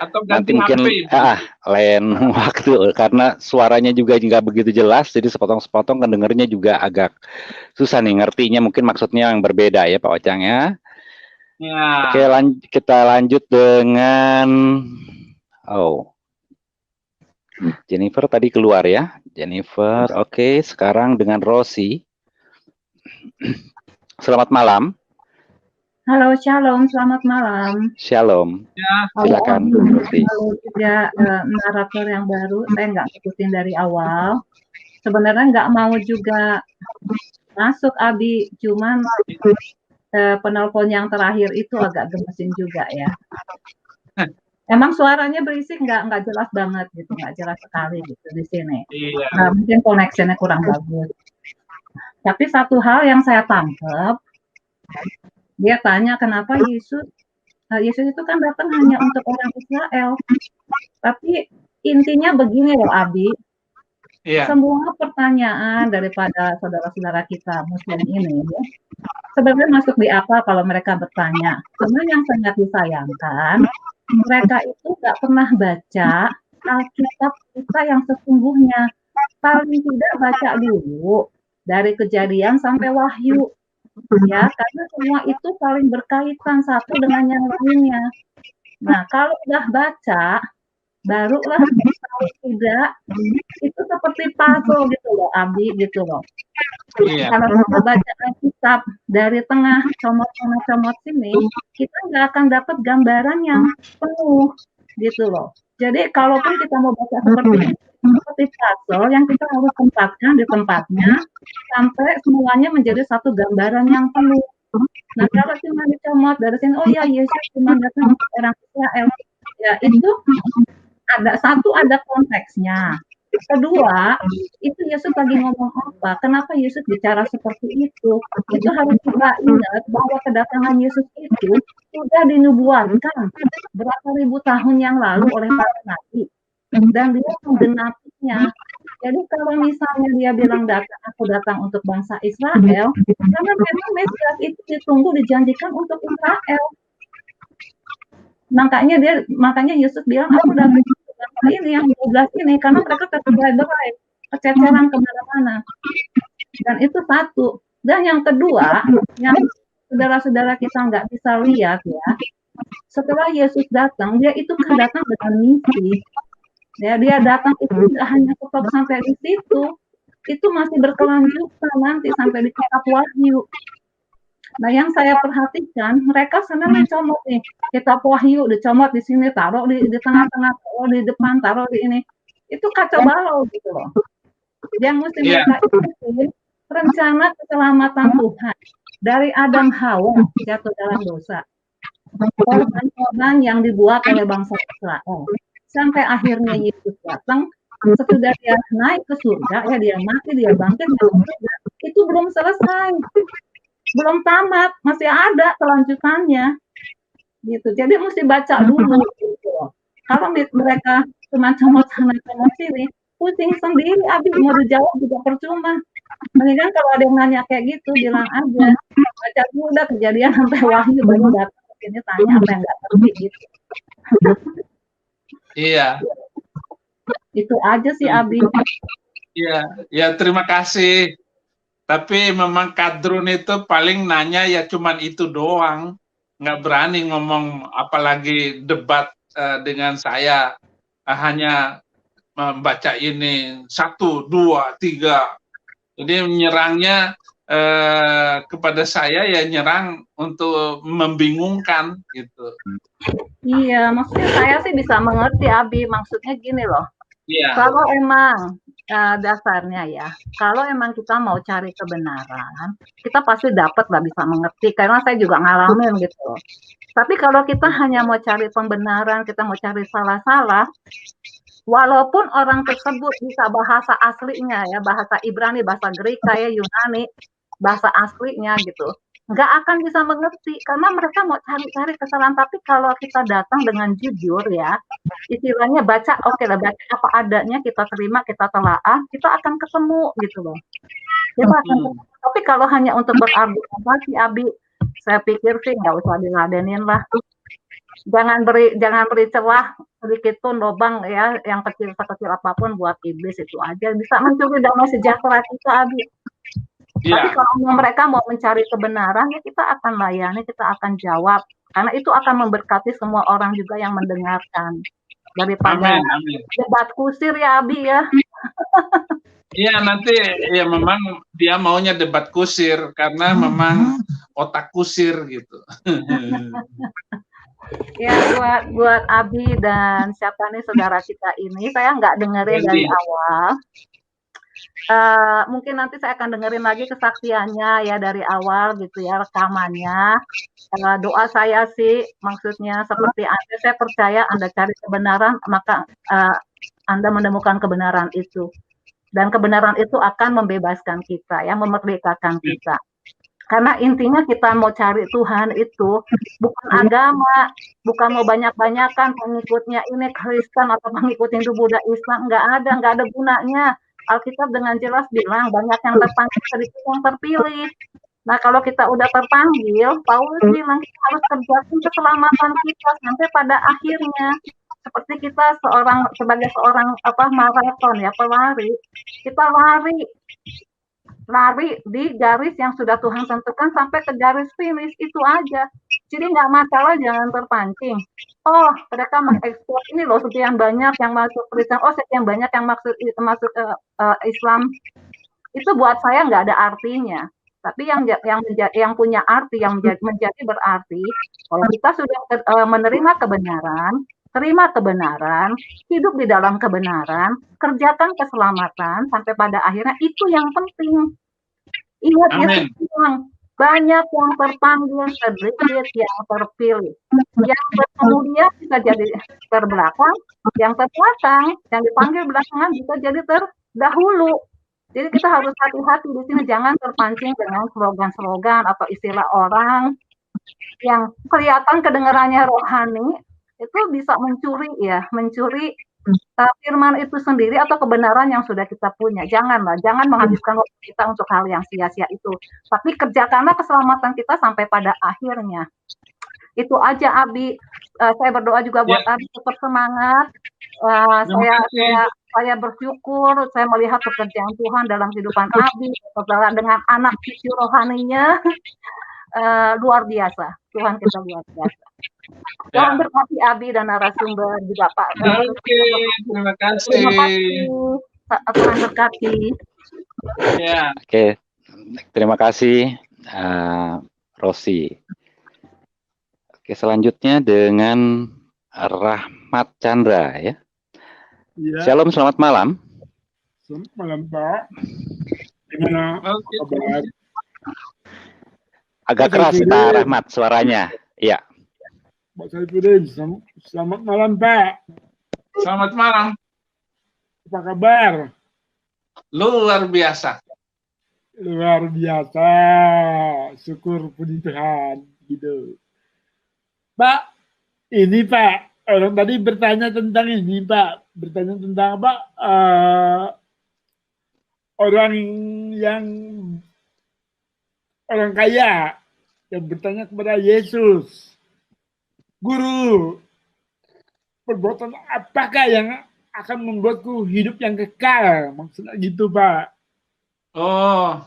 atau Nanti ganti mungkin HP. lain waktu karena suaranya juga nggak begitu jelas, jadi sepotong-sepotong kedengernya juga agak susah nih ngertinya. Mungkin maksudnya yang berbeda ya Pak Ocang ya. Ya. Oke, kita lanjut dengan Jennifer tadi keluar ya. Jennifer, oke. Sekarang dengan Rosi. Selamat malam. Halo, shalom, selamat malam. Shalom. Ya. Silakan. Halo juga narator yang baru, saya nggak ngikutin dari awal. Sebenarnya nggak mau juga masuk Abi, cuman penelpon yang terakhir itu agak gemesin juga ya. Emang suaranya berisik, nggak jelas banget gitu, nggak jelas sekali gitu di sini. Iya. Nah, mungkin koneksinya kurang bagus. Tapi satu hal yang saya tangkap, dia tanya kenapa Yesus itu kan datang hanya untuk orang Israel. Tapi intinya begini loh Abi, semua pertanyaan daripada saudara-saudara kita Muslim ini ya, sebenarnya masuk di apa kalau mereka bertanya. Sebenarnya yang sangat disayangkan, mereka itu nggak pernah baca Alkitab kita yang sesungguhnya. Paling tidak baca dulu dari Kejadian sampai Wahyu. Ya, karena semua itu saling berkaitan satu dengan yang lainnya. Nah, kalau udah baca, barulah paling tidak itu seperti puzzle gitu loh, Abi gitu loh. Kalau kita baca Alkitab dari tengah comot sini, kita nggak akan dapat gambaran yang penuh gitu loh. Jadi kalaupun kita mau baca seperti puzzle yang kita harus tempatkan di tempatnya sampai semuanya menjadi satu gambaran yang penuh. Nah, kalau cuma dicomot dari sini, oh ya Yesus cuma datang untuk orang Israel, ya itu ada konteksnya. Kedua, itu Yesus lagi ngomong apa? Kenapa Yesus bicara seperti itu? Itu harus kita ingat bahwa kedatangan Yesus itu sudah dinubuatkan berapa ribu tahun yang lalu oleh para nabi. Dan dia menggenapinya. Jadi kalau misalnya dia bilang aku datang untuk bangsa Israel, karena memang Mesias itu ditunggu dijanjikan untuk Israel. Makanya Yesus bilang aku datang untuk bangsa ini yang 12 ini karena mereka terberai-berai, kececeran kemana-mana. Dan itu satu. Dan yang kedua, yang saudara-saudara kita nggak bisa lihat ya, setelah Yesus datang, dia itu kan datang dengan misi. Ya, dia datang itu tidak hanya stop sampai di situ, itu masih berkelanjutan nanti sampai di kitab Wahyu. Nah, yang saya perhatikan, mereka senang mencomot nih, kitab Wahyu dicomot di sini, taruh di tengah-tengah, taruh di depan, taruh di ini. Itu kacau balau gitu loh. Yang mesti mereka ikutin rencana keselamatan Tuhan dari Adam Hawa jatuh dalam dosa. Korban-korban yang dibuat oleh bangsa Israel. Sampai akhirnya Yesus datang, sesudah dia naik ke surga, ya dia mati, dia bangkit, itu belum selesai, belum tamat, masih ada kelanjutannya, gitu. Jadi mesti baca dulu, gitu. Kalau mereka cuma comot sana comot sini, pusing sendiri, Abi mau dijawab juga percuma. Mendingan kalau ada yang nanya kayak gitu, bilang aja, baca dulu udah Kejadian sampai Wahyu, baru datang ke sini tanya apa yang nggak ngerti gitu. Iya. Itu aja sih Abi. Iya, ya terima kasih. Tapi memang kadrun itu paling nanya ya cuman itu doang. Nggak berani ngomong apalagi debat dengan saya. Hanya membaca ini 1, 2, 3. Jadi menyerangnya kepada saya ya nyerang untuk membingungkan gitu. Iya, maksudnya saya sih bisa mengerti Abi, maksudnya gini loh. Iya. Kalau emang dasarnya ya, kalau emang kita mau cari kebenaran, kita pasti dapat lah, bisa mengerti, karena saya juga ngalamin gitu. Tapi kalau kita hanya mau cari pembenaran, kita mau cari salah-salah, walaupun orang tersebut bisa bahasa aslinya ya, bahasa Ibrani, bahasa Greka ya, Yunani, bahasa aslinya gitu, nggak akan bisa mengerti karena mereka mau cari-cari kesalahan. Tapi kalau kita datang dengan jujur ya, istilahnya baca, oke lah, baca apa adanya, kita terima, kita telaah, kita akan ketemu gitu loh. Kita akan ketemu. Tapi kalau hanya untuk berargumentasi, Abi, saya pikir sih nggak usah diladenin lah. Jangan beri celah sedikit pun lubang ya, yang kecil sekecil apapun buat iblis, itu aja bisa mencuri damai sejahtera kita, Abi. Tapi kalau mereka mau mencari kebenaran, ya kita akan layani, kita akan jawab. Karena itu akan memberkati semua orang juga yang mendengarkan. Daripada debat kusir ya, Abi ya. Iya, nanti ya memang dia maunya debat kusir, karena memang otak kusir gitu. Ya, buat Abi dan siapa nih saudara kita ini, saya nggak dengerin dari awal. Mungkin nanti saya akan dengerin lagi kesaksiannya ya dari awal gitu ya, rekamannya. Doa saya sih maksudnya seperti Anda, saya percaya Anda cari kebenaran, maka Anda menemukan kebenaran itu. Dan kebenaran itu akan membebaskan kita ya, memerdekakan kita. Karena intinya kita mau cari Tuhan itu bukan agama, bukan mau banyak-banyakan pengikutnya ini Kristen atau pengikut Hindu, Buddha, Islam, nggak ada gunanya. Alkitab dengan jelas bilang banyak yang terpanggil, sedikit yang terpilih. Nah, kalau kita udah terpanggil, Paulus bilang kita harus kerjakan keselamatan kita sampai pada akhirnya. Seperti kita sebagai seorang maraton ya, pelari, kita lari di garis yang sudah Tuhan tentukan sampai ke garis finish, itu aja. Jadi nggak masalah, jangan terpancing. Oh, mereka mengekspor ini loh, sekian banyak yang masuk Kristen, oh sekian banyak yang masuk Islam. Itu buat saya nggak ada artinya. Tapi yang punya arti, yang menjadi berarti, kalau kita sudah menerima kebenaran, terima kebenaran, hidup di dalam kebenaran, kerjakan keselamatan sampai pada akhirnya, itu yang penting. Ingat Yesus bilang, banyak yang terpanggil, sedikit yang terpilih. Yang berkemudian bisa jadi terbelakang, yang terbelakang, yang dipanggil belakangan bisa jadi terdahulu. Jadi kita harus hati-hati di sini, jangan terpancing dengan slogan-slogan atau istilah orang yang kelihatan kedengarannya rohani, itu bisa mencuri firman itu sendiri atau kebenaran yang sudah kita punya. Jangan menghabiskan waktu kita untuk hal yang sia-sia itu. Tapi kerjakanlah keselamatan kita sampai pada akhirnya. Itu aja, Abi. Saya berdoa juga buat Abi, tetap semangat. Saya bersyukur saya melihat pekerjaan Tuhan dalam kehidupan Abi, dengan anak cucu rohaninya. Luar biasa. Tuhan kita luar biasa. Tuhan berkati Abi dan narasumber juga Pak. Oke, terima kasih. Tuhan berkati. Ya. Oke, terima kasih Rosi. Oke, selanjutnya dengan Rahmat Chandra ya. Shalom, selamat malam. Selamat malam Pak. Gimana kabar? Agak keras Pak Rahmat suaranya. Iya. Pak Saifuddin, selamat malam Pak. Selamat malam. Apa kabar? Luar biasa. Luar biasa. Syukur puji Tuhan gitu. Pak, ini Pak, orang tadi bertanya tentang ini Pak, bertanya tentang apa? Orang kaya yang bertanya kepada Yesus, Guru, perbuatan apakah yang akan membuatku hidup yang kekal? Maksudnya gitu, Pak. Oh.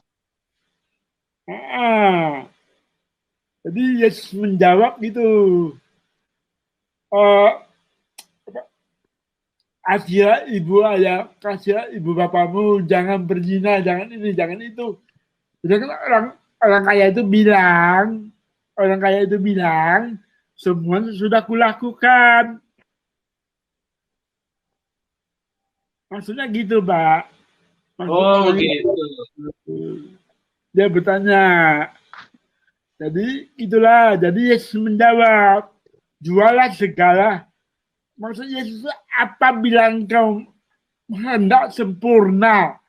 Jadi Yesus menjawab gitu. Kasihan ibu ayah, kasihan ibu bapamu, jangan berzina, jangan ini, jangan itu. Jadi orang kaya itu bilang, semua sudah kulakukan. Maksudnya gitu, Pak. Oh, gitu. Dia bertanya. Jadi itulah. Jadi Yesus menjawab, jualah segala. Maksud Yesus, apabila engkau hendak sempurna,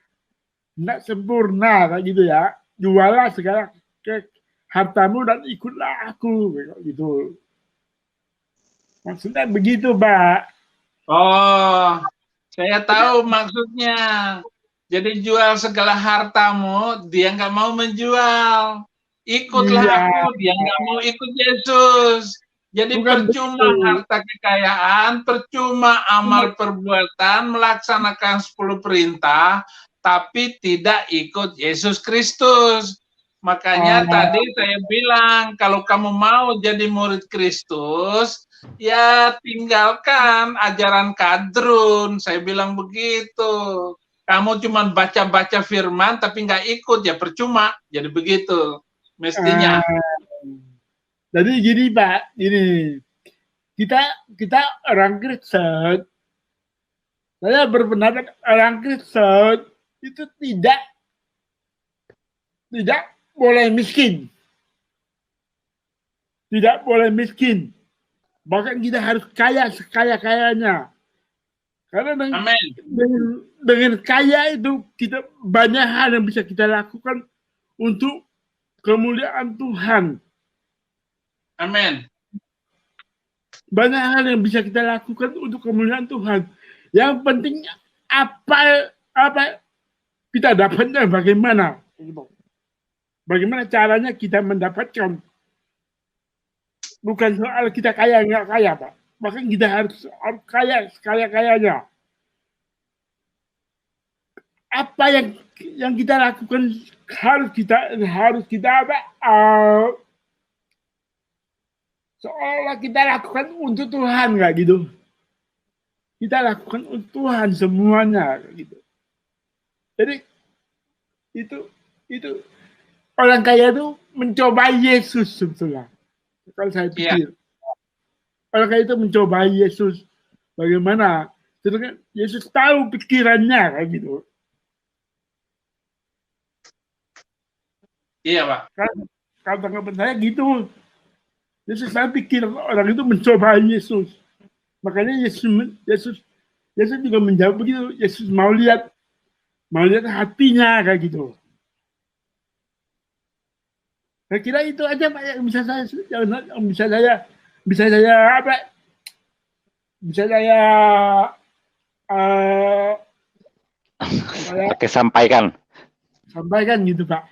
kayak gitu ya, jualah segala hartamu dan ikutlah aku, gitu. Maksudnya begitu, Pak. Oh, saya tahu maksudnya. Jadi jual segala hartamu, dia nggak mau menjual. Ikutlah aku, dia nggak mau ikut Yesus. Jadi percuma harta kekayaan, percuma amal perbuatan, melaksanakan 10 perintah, tapi tidak ikut Yesus Kristus. Makanya tadi saya bilang, kalau kamu mau jadi murid Kristus, ya tinggalkan ajaran kadrun. Saya bilang begitu. Kamu cuma baca-baca firman tapi nggak ikut, ya percuma. Jadi begitu mestinya. Jadi gini Pak, gini, kita orang Kristen, saya berpendapat orang Kristen itu tidak boleh miskin, bahkan kita harus kaya sekaya-kayanya. Karena dengan kaya itu kita banyak hal yang bisa kita lakukan untuk kemuliaan Tuhan. Amin. Banyak hal yang bisa kita lakukan untuk kemuliaan Tuhan. Yang penting apa kita dapatnya bagaimana? Bagaimana caranya kita mendapatkan? Bukan soal kita kaya nggak kaya, Pak. Bahkan kita harus kaya sekaya-kayanya. Apa yang kita lakukan harus kita apa? Seolah kita lakukan untuk Tuhan, nggak gitu? Kita lakukan untuk Tuhan semuanya, gitu. Jadi itu orang kaya itu mencoba Yesus sebetulnya. Kalau saya pikir, orang kaya itu mencoba Yesus. Bagaimana? Sedangkan Yesus tahu pikirannya, kayak gitu. Iya, Pak. Kalau tanggapan saya gitu. Yesus saya pikir orang itu mencoba Yesus. Makanya Yesus juga menjawab begitu. Yesus mau lihat hatinya, kayak gitu. Saya kira itu aja Pak yang bisa saya sampaikan gitu Pak.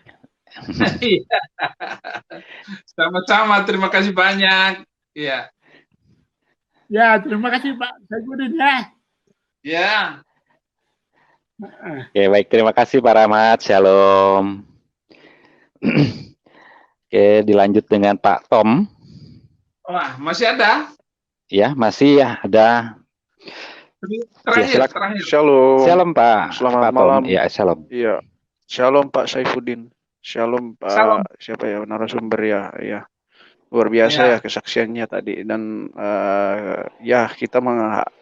Sama-sama, terima kasih banyak. Iya. Ya, terima kasih Pak Saifuddin ya. Ya. Oke, baik, terima kasih Pak Rahmat. Shalom. Oke, dilanjut dengan Pak Tom. Wah, masih ada? Ya, masih ya, ada. Terakhir. Shalom. Shalom Pak. Selamat Pak malam. Tom. Ya, shalom. Iya. Shalom Pak Saifuddin. Shalom Pak. Shalom. Siapa ya narasumber ya? Ya. Luar biasa ya kesaksiannya tadi, dan ya kita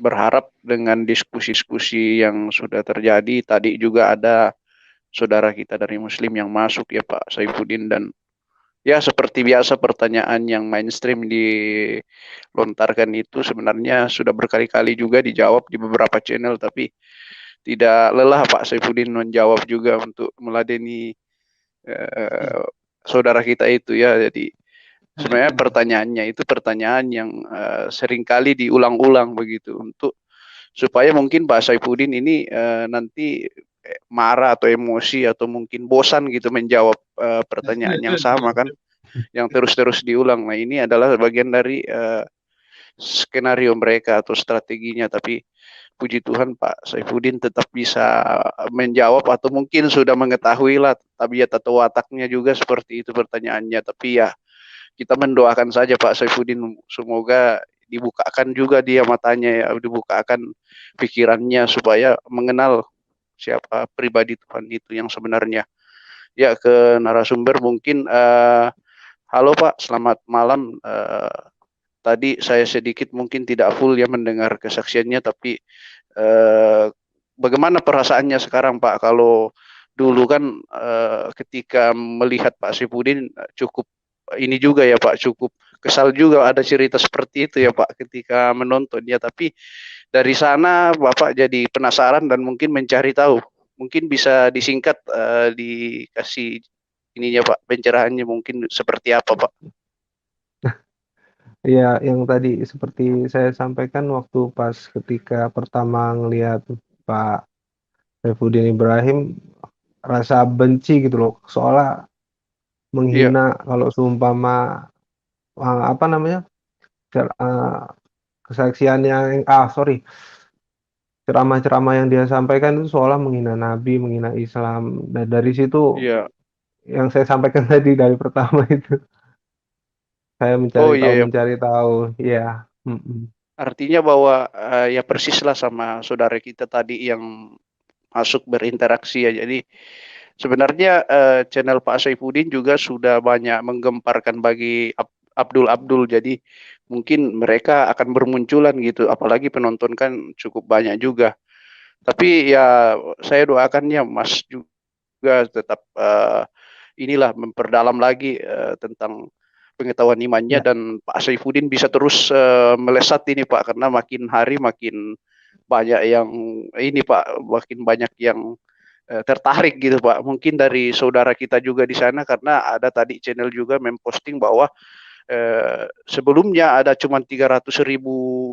berharap dengan diskusi-diskusi yang sudah terjadi tadi juga ada saudara kita dari Muslim yang masuk ya Pak Saifuddin, dan ya seperti biasa pertanyaan yang mainstream dilontarkan itu sebenarnya sudah berkali-kali juga dijawab di beberapa channel, tapi tidak lelah Pak Saifuddin menjawab juga untuk meladeni saudara kita itu ya. Jadi sebenarnya pertanyaannya itu pertanyaan yang seringkali diulang-ulang begitu, untuk supaya mungkin Pak Saifuddin ini nanti marah atau emosi atau mungkin bosan gitu menjawab pertanyaan yang sama kan, yang terus-terus diulang. Nah ini adalah bagian dari skenario mereka atau strateginya, tapi puji Tuhan Pak Saifuddin tetap bisa menjawab, atau mungkin sudah mengetahui lah tabiat atau wataknya juga seperti itu pertanyaannya. Tapi ya kita mendoakan saja Pak Saifuddin, semoga dibukakan juga dia matanya ya, dibukakan pikirannya supaya mengenal siapa pribadi Tuhan itu yang sebenarnya. Ya, ke narasumber mungkin halo Pak, selamat malam. Tadi saya sedikit mungkin tidak full ya mendengar kesaksiannya, tapi bagaimana perasaannya sekarang Pak? Kalau dulu kan ketika melihat Pak Saipudin cukup ini juga ya Pak, cukup kesal juga ada cerita seperti itu ya Pak ketika menonton ya. Tapi dari sana Bapak jadi penasaran dan mungkin mencari tahu. Mungkin bisa disingkat dikasih ininya Pak, pencerahannya mungkin seperti apa Pak? Ya, yang tadi seperti saya sampaikan waktu pas ketika pertama ngelihat Pak Saifuddin Ibrahim, rasa benci gitu loh, seolah menghina kalau seumpama apa namanya kesaksiannya ceramah-ceramah yang dia sampaikan itu seolah menghina Nabi, menghina Islam. Dan dari situ yang saya sampaikan tadi dari pertama itu saya mencari tahu, ya. Artinya bahwa ya persislah sama saudara kita tadi yang masuk berinteraksi ya. Jadi sebenarnya channel Pak Saifuddin juga sudah banyak menggemparkan bagi Abdul. Jadi mungkin mereka akan bermunculan gitu. Apalagi penonton kan cukup banyak juga. Tapi ya saya doakannya Mas juga tetap inilah memperdalam lagi tentang pengetahuan imannya dan Pak Saifuddin bisa terus melesat ini Pak, karena makin hari makin banyak yang ini Pak, makin banyak yang tertarik gitu Pak. Mungkin dari saudara kita juga di sana, karena ada tadi channel juga memposting bahwa sebelumnya ada cuma 300.000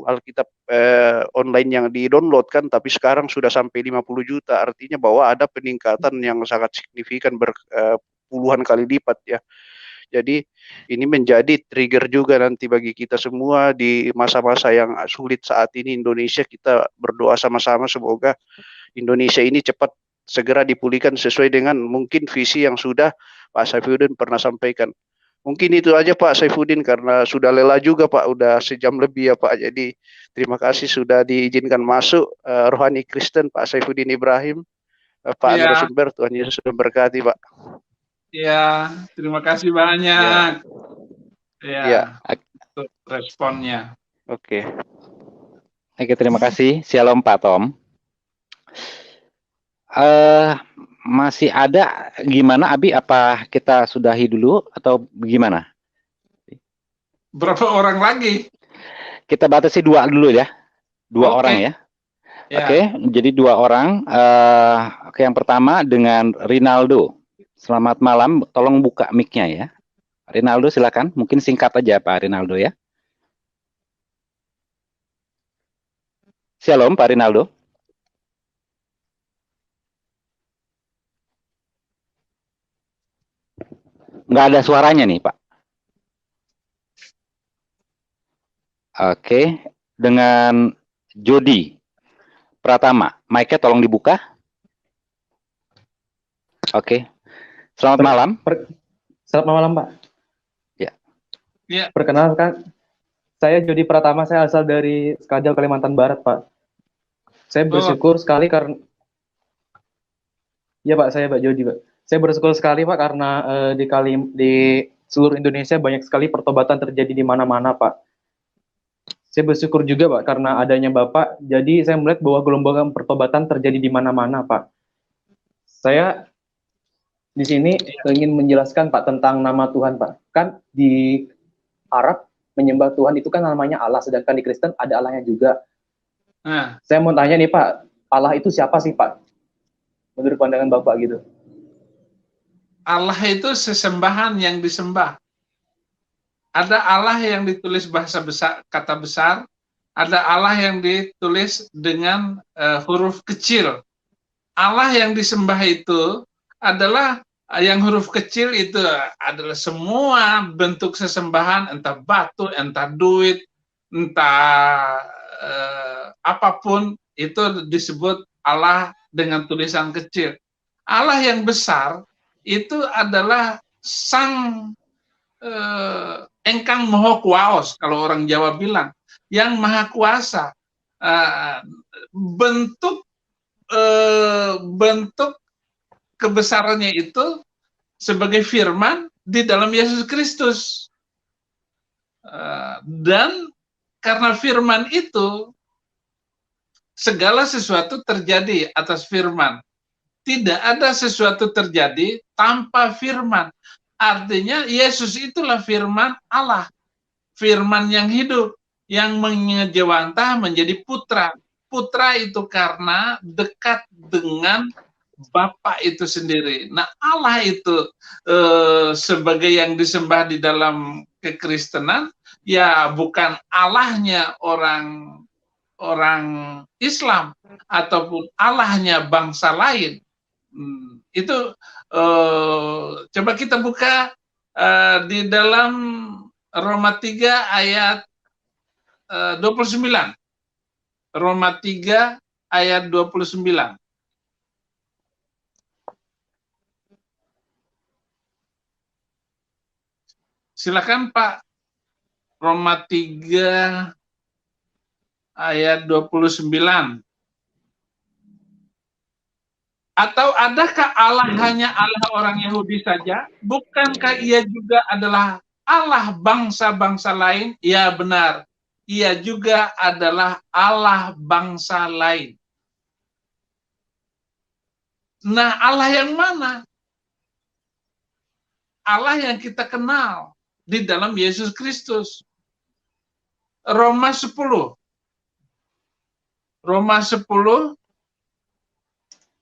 Alkitab online yang di-download kan, tapi sekarang sudah sampai 50 juta. Artinya bahwa ada peningkatan yang sangat signifikan puluhan kali lipat ya. Jadi ini menjadi trigger juga nanti bagi kita semua di masa-masa yang sulit saat ini Indonesia. Kita berdoa sama-sama semoga Indonesia ini cepat segera dipulihkan sesuai dengan mungkin visi yang sudah Pak Saifuddin pernah sampaikan. Mungkin itu aja Pak Saifuddin, karena sudah lelah juga Pak, udah sejam lebih ya Pak. Jadi terima kasih sudah diizinkan masuk Rohani Kristen Pak Saifuddin Ibrahim. Pak narasumber, Tuhan Yesus memberkati Pak. Ya, terima kasih banyak. Ya, untuk responnya. Oke, terima kasih. Shalom Pak Tom. Masih ada gimana Abi? Apa kita sudahi dulu atau gimana? Berapa orang lagi? Kita batasi 2 dulu ya. 2 orang ya. Oke, jadi 2 orang. Oke, yang pertama dengan Rinaldo. Selamat malam, tolong buka mic-nya ya. Rinaldo silakan, mungkin singkat aja Pak Rinaldo ya. Shalom Pak Rinaldo. Nggak ada suaranya nih Pak. Oke, dengan Jody Pratama, mic-nya tolong dibuka. Oke. Selamat malam. Selamat malam, Pak. Ya. Perkenalkan, saya Jody Pratama, saya asal dari Skajal, Kalimantan Barat, Pak. Saya bersyukur sekali karena... Ya, Pak, saya Pak Jody, Pak. Saya bersyukur sekali, Pak, karena di seluruh Indonesia banyak sekali pertobatan terjadi di mana-mana, Pak. Saya bersyukur juga, Pak, karena adanya Bapak. Jadi, saya melihat bahwa gelombang pertobatan terjadi di mana-mana, Pak. Saya di sini ingin menjelaskan Pak tentang nama Tuhan Pak. Kan di Arab menyembah Tuhan itu kan namanya Allah, sedangkan di Kristen ada Allahnya juga. Saya mau tanya nih Pak, Allah itu siapa sih Pak? Menurut pandangan Bapak gitu. Allah itu sesembahan yang disembah. Ada Allah yang ditulis bahasa besar, kata besar, ada Allah yang ditulis dengan huruf kecil. Allah yang disembah itu adalah yang huruf kecil, itu adalah semua bentuk sesembahan, entah batu, entah duit, entah apapun, itu disebut Allah dengan tulisan kecil. Allah yang besar itu adalah sang engkang moho kuaos, kalau orang Jawa bilang, yang maha kuasa. Bentuk kebesarannya itu sebagai firman di dalam Yesus Kristus. Dan karena firman itu segala sesuatu terjadi atas firman. Tidak ada sesuatu terjadi tanpa firman. Artinya Yesus itulah firman Allah. Firman yang hidup, yang mengejawantah menjadi putra. Putra itu karena dekat dengan Bapa itu sendiri. Nah, Allah itu sebagai yang disembah di dalam kekristenan, ya bukan Allahnya orang Islam ataupun Allahnya bangsa lain. Itu coba kita buka di dalam Roma 3 ayat 29. Roma 3 ayat 29. Silakan Pak. Roma 3 ayat 29. Atau adakah Allah hanya Allah orang Yahudi saja? Bukankah ia juga adalah Allah bangsa-bangsa lain? Ya benar, ia juga adalah Allah bangsa lain. Nah, Allah yang mana? Allah yang kita kenal di dalam Yesus Kristus. Roma 10. Roma 10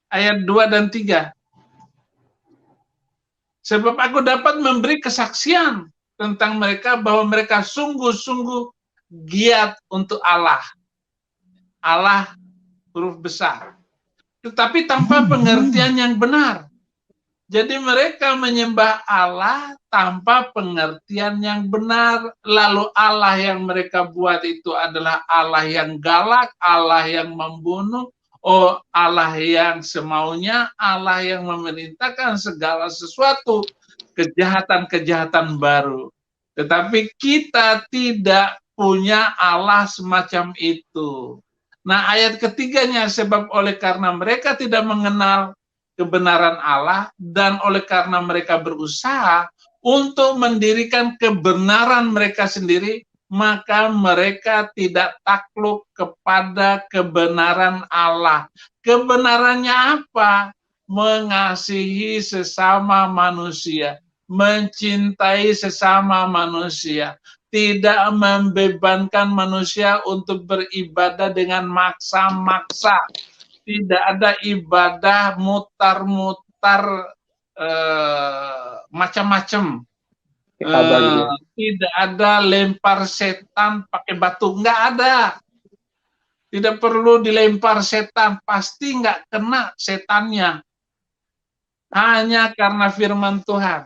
ayat 2 dan 3. Sebab aku dapat memberi kesaksian tentang mereka bahwa mereka sungguh-sungguh giat untuk Allah. Allah huruf besar. Tetapi tanpa pengertian yang benar. Jadi mereka menyembah Allah tanpa pengertian yang benar. Lalu Allah yang mereka buat itu adalah Allah yang galak, Allah yang membunuh, oh Allah yang semaunya, Allah yang memerintahkan segala sesuatu, kejahatan-kejahatan baru. Tetapi kita tidak punya Allah semacam itu. Nah, ayat ketiganya, sebab oleh karena mereka tidak mengenal kebenaran Allah dan oleh karena mereka berusaha untuk mendirikan kebenaran mereka sendiri, maka mereka tidak takluk kepada kebenaran Allah. Kebenarannya apa? Mengasihi sesama manusia, mencintai sesama manusia, tidak membebankan manusia untuk beribadah dengan maksa-maksa. Tidak ada ibadah mutar-mutar macam-macam. Tidak ada lempar setan pakai batu, nggak ada. Tidak perlu dilempar setan, pasti nggak kena setannya. Hanya karena firman Tuhan.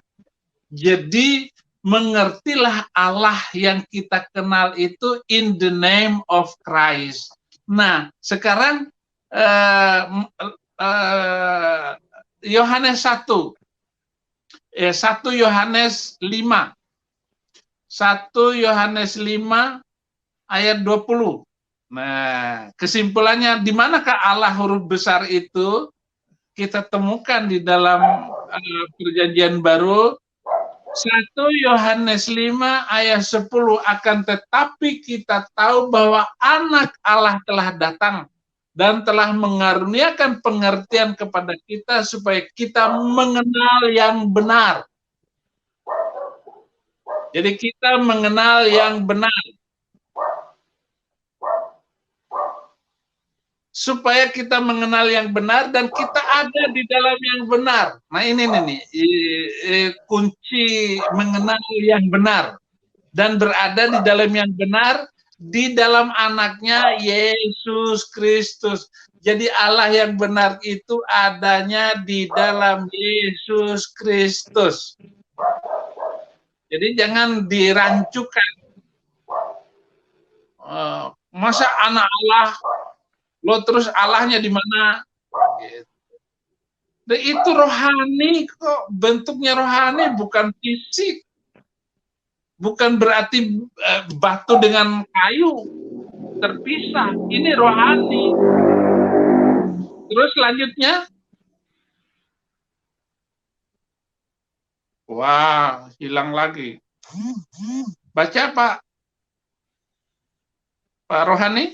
Jadi mengertilah Allah yang kita kenal itu in the name of Christ. Nah, sekarang Yohanes 1 Yohanes 5 ayat 20. Nah, kesimpulannya di manakah Allah huruf besar itu? Kita temukan di dalam Perjanjian Baru 1 Yohanes 5 ayat 10, akan tetapi kita tahu bahwa anak Allah telah datang dan telah mengaruniakan pengertian kepada kita supaya kita mengenal yang benar. Jadi kita mengenal yang benar. Supaya kita mengenal yang benar dan kita ada di dalam yang benar. Nah ini nih kunci mengenal yang benar dan berada di dalam yang benar, di dalam anaknya Yesus Kristus. Jadi Allah yang benar itu adanya di dalam Yesus Kristus. Jadi jangan dirancukan. Masa anak Allah, lo terus Allahnya di mana? Dan itu rohani kok, bentuknya rohani bukan fisik. Bukan berarti batu dengan kayu terpisah. Ini rohani. Terus selanjutnya, wah, hilang lagi. Baca Pak Rohani.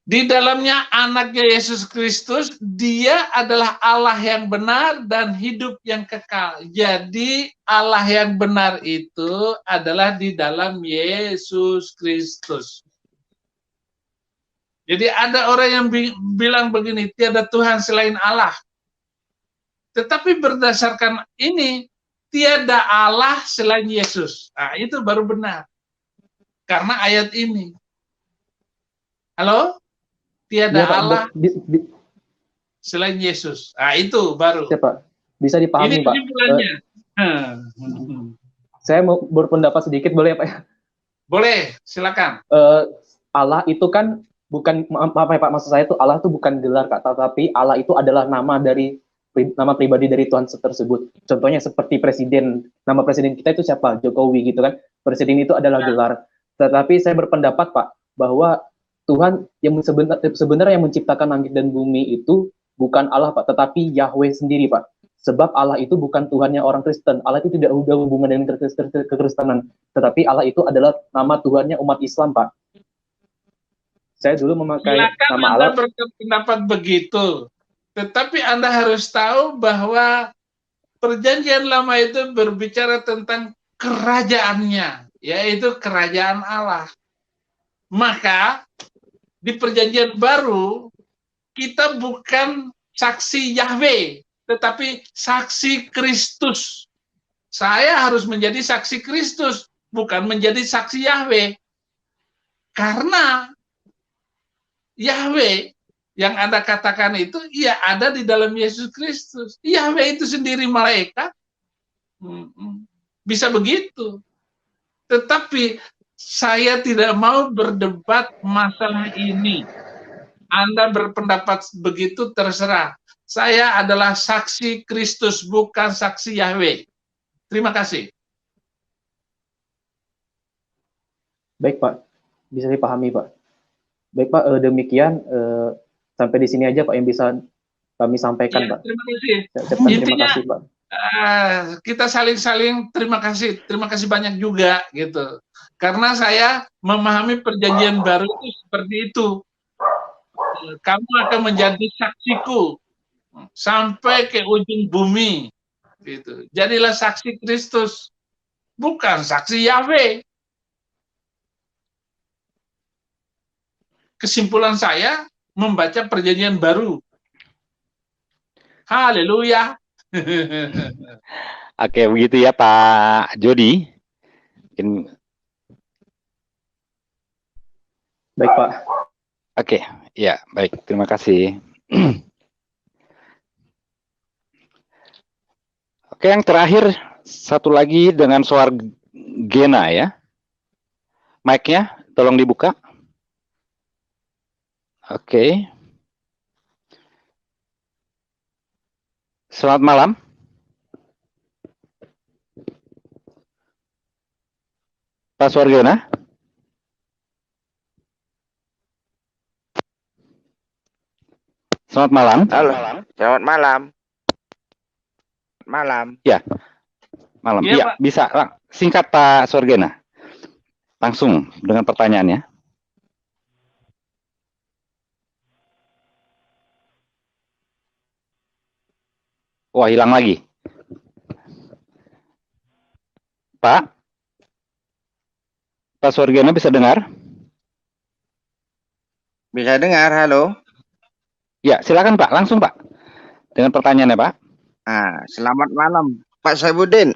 Di dalamnya anaknya Yesus Kristus, dia adalah Allah yang benar dan hidup yang kekal. Jadi Allah yang benar itu adalah di dalam Yesus Kristus. Jadi ada orang yang bilang begini, tiada Tuhan selain Allah. Tetapi berdasarkan ini, tiada Allah selain Yesus. Nah, itu baru benar. Karena ayat ini. Halo? Tiada Ya, Pak, Allah selain Yesus. Ah, itu baru. Ya, Pak. Bisa dipahami, Ini Pak. kesimpulannya. Saya mau berpendapat sedikit, boleh ya, Pak? Boleh, silakan. Allah itu kan bukan, maaf ya Pak, maksud saya itu Allah itu bukan gelar, Kak, tetapi Allah itu adalah nama pribadi dari Tuhan tersebut. Contohnya seperti presiden, nama presiden kita itu siapa? Jokowi gitu kan. Presiden itu adalah gelar. Tetapi saya berpendapat, Pak, bahwa Tuhan yang sebenarnya yang menciptakan langit dan bumi itu bukan Allah, Pak, tetapi Yahweh sendiri, Pak. Sebab Allah itu bukan Tuhannya orang Kristen. Allah itu tidak ada hubungan dengan kekristenan. Tetapi Allah itu adalah nama Tuhannya umat Islam, Pak. Saya dulu memakai Silakan nama Anda Allah. berpendapat begitu. Tetapi Anda harus tahu bahwa Perjanjian Lama itu berbicara tentang kerajaannya, yaitu kerajaan Allah. Maka di Perjanjian Baru kita bukan saksi Yahweh, tetapi saksi Kristus. Saya harus menjadi saksi Kristus, bukan menjadi saksi Yahweh. Karena Yahweh yang Anda katakan itu, ya ada di dalam Yesus Kristus. Yahweh itu sendiri malaikat. Bisa begitu. Tetapi saya tidak mau berdebat masalah ini. Anda berpendapat begitu, terserah. Saya adalah saksi Kristus, bukan saksi Yahweh. Terima kasih. Baik, Pak. Bisa dipahami, Pak. Baik, Pak. Demikian sampai di sini aja, Pak, yang bisa kami sampaikan, Ya, Pak. terima kasih. Terima kasih, Pak. Kita saling-saling terima kasih banyak juga gitu. Karena saya memahami Perjanjian Baru itu seperti itu. Kamu akan menjadi saksiku sampai ke ujung bumi, gitu. Jadilah saksi Kristus, bukan saksi Yahweh. Kesimpulan saya membaca Perjanjian Baru. Haleluya. Oke, begitu ya Pak Jody. Baik, Pak. Oke, ya baik. Terima kasih. Oke, yang terakhir satu lagi dengan suara Gena ya. Mic-nya tolong dibuka. Oke. Selamat malam. Pak Suargena. Selamat malam. Halo. Selamat malam. Malam. Ya. Malam. Iya, Ya, Pak. bisa singkat Pak Suargena. Langsung dengan pertanyaannya. Wah, hilang lagi. Pak? Pak Suargena bisa dengar? Bisa dengar, halo. Ya, silakan Pak, langsung Pak. Dengan pertanyaannya Pak. Selamat malam, Pak Saifuddin.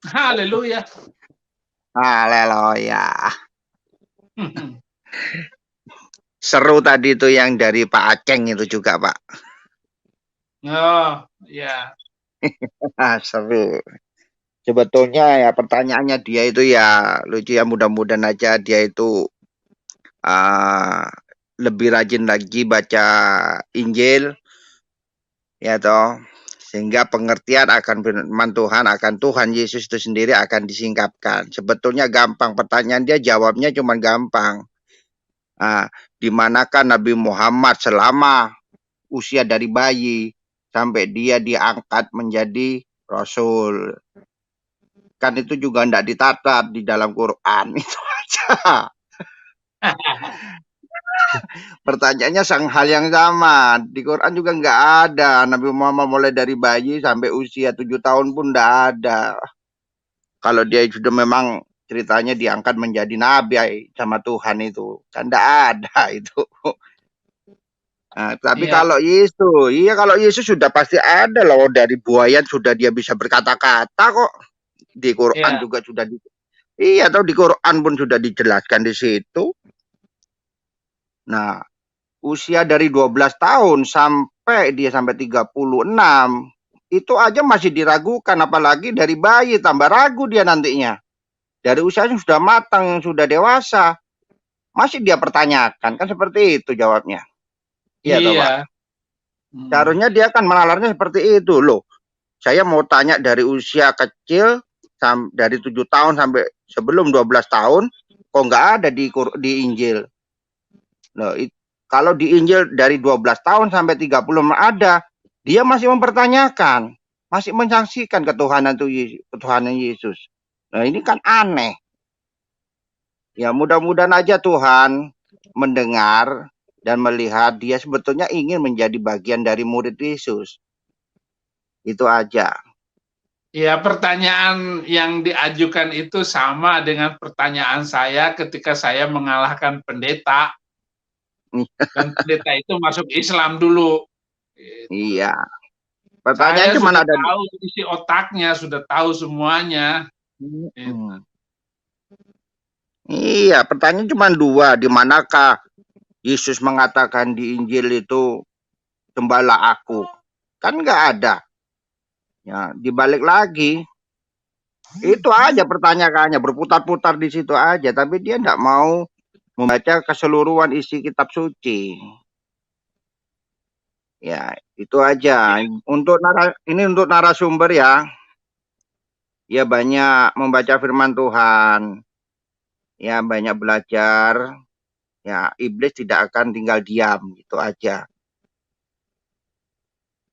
Haleluya. Haleluya. Seru tadi itu yang dari Pak Aceng itu juga, Pak. Oh, ya. Seru. Sebetulnya ya pertanyaannya dia itu ya lucu ya, mudah-mudahan aja dia itu lebih rajin lagi baca Injil ya toh, sehingga pengertian akan firman Tuhan, akan Tuhan Yesus itu sendiri akan disingkapkan. Sebetulnya gampang pertanyaan dia, jawabnya cuma gampang. Di manakah Nabi Muhammad selama usia dari bayi sampai dia diangkat menjadi Rasul? Kan itu juga tidak ditata di dalam Quran, itu aja. Pertanyaannya hal yang sama. Di Quran juga nggak ada. Nabi Muhammad mulai dari bayi sampai usia 7 tahun pun nggak ada. Kalau dia sudah memang ceritanya diangkat menjadi nabi sama Tuhan itu, kan nggak ada itu. Nah, tapi kalau Yesus, iya kalau Yesus sudah pasti ada loh, dari buayan sudah dia bisa berkata-kata kok. Di Quran juga sudah iya, atau di Quran pun sudah dijelaskan di situ. Nah, usia dari 12 tahun sampai dia sampai 36, itu aja masih diragukan, apalagi dari bayi tambah ragu dia nantinya. Dari usianya sudah matang, sudah dewasa, masih dia pertanyakan, kan seperti itu jawabnya. Iya, toh, Pak? Seharusnya dia kan menalarnya seperti itu loh. Saya mau tanya dari usia kecil, dari 7 tahun sampai sebelum 12 tahun, kok nggak ada di Injil. Loh, kalau di Injil dari 12 tahun sampai 30 ada, dia masih mempertanyakan, masih menyaksikan ketuhanan Yesus. Nah, ini kan aneh. Ya, mudah-mudahan aja Tuhan mendengar dan melihat dia sebetulnya ingin menjadi bagian dari murid Yesus. Itu aja. Ya, pertanyaan yang diajukan itu sama dengan pertanyaan saya ketika saya mengalahkan pendeta. Dan pendeta itu masuk Islam dulu. Iya. Pertanyaan cuma ada tahu isi otaknya, sudah tahu semuanya. Iya, pertanyaan cuma dua. Di manakah Yesus mengatakan di Injil itu sembahlah aku? Kan nggak ada. Ya, dibalik lagi. Itu aja pertanyaannya, berputar-putar di situ aja. Tapi dia nggak mau membaca keseluruhan isi kitab suci. Ya, itu aja. Ini untuk narasumber ya. Ya, banyak membaca firman Tuhan. Ya, banyak belajar. Ya, iblis tidak akan tinggal diam, itu aja.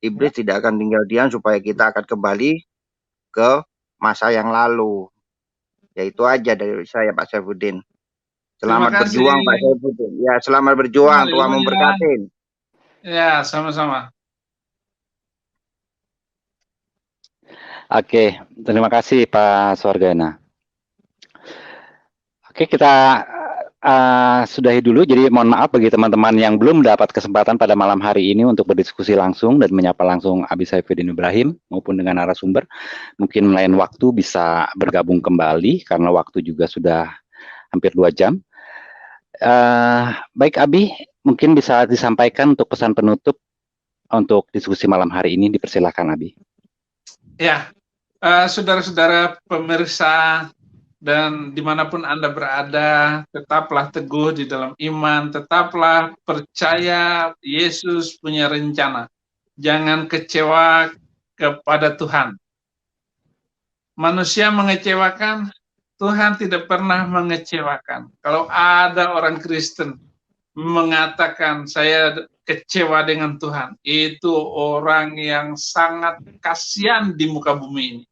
Iblis tidak akan tinggal diam supaya kita akan kembali ke masa yang lalu. Ya, itu aja dari saya, Pak Saifuddin. Selamat berjuang, Pak Saifuddin. Ya, selamat berjuang. Tuhan memberkati. Ya, sama-sama. Oke, terima kasih Pak Suargana. Oke, kita sudahi dulu. Jadi mohon maaf bagi teman-teman yang belum mendapat kesempatan pada malam hari ini untuk berdiskusi langsung dan menyapa langsung Abi Saifuddin Ibrahim maupun dengan narasumber. Mungkin lain waktu bisa bergabung kembali karena waktu juga sudah hampir 2 jam. Baik Abi, mungkin bisa disampaikan untuk pesan penutup untuk diskusi malam hari ini. Dipersilakan Abi. Ya, saudara-saudara pemirsa dan dimanapun Anda berada, tetaplah teguh di dalam iman, tetaplah percaya Yesus punya rencana. Jangan kecewa kepada Tuhan. Manusia mengecewakan, Tuhan tidak pernah mengecewakan. Kalau ada orang Kristen mengatakan saya kecewa dengan Tuhan, itu orang yang sangat kasihan di muka bumi ini.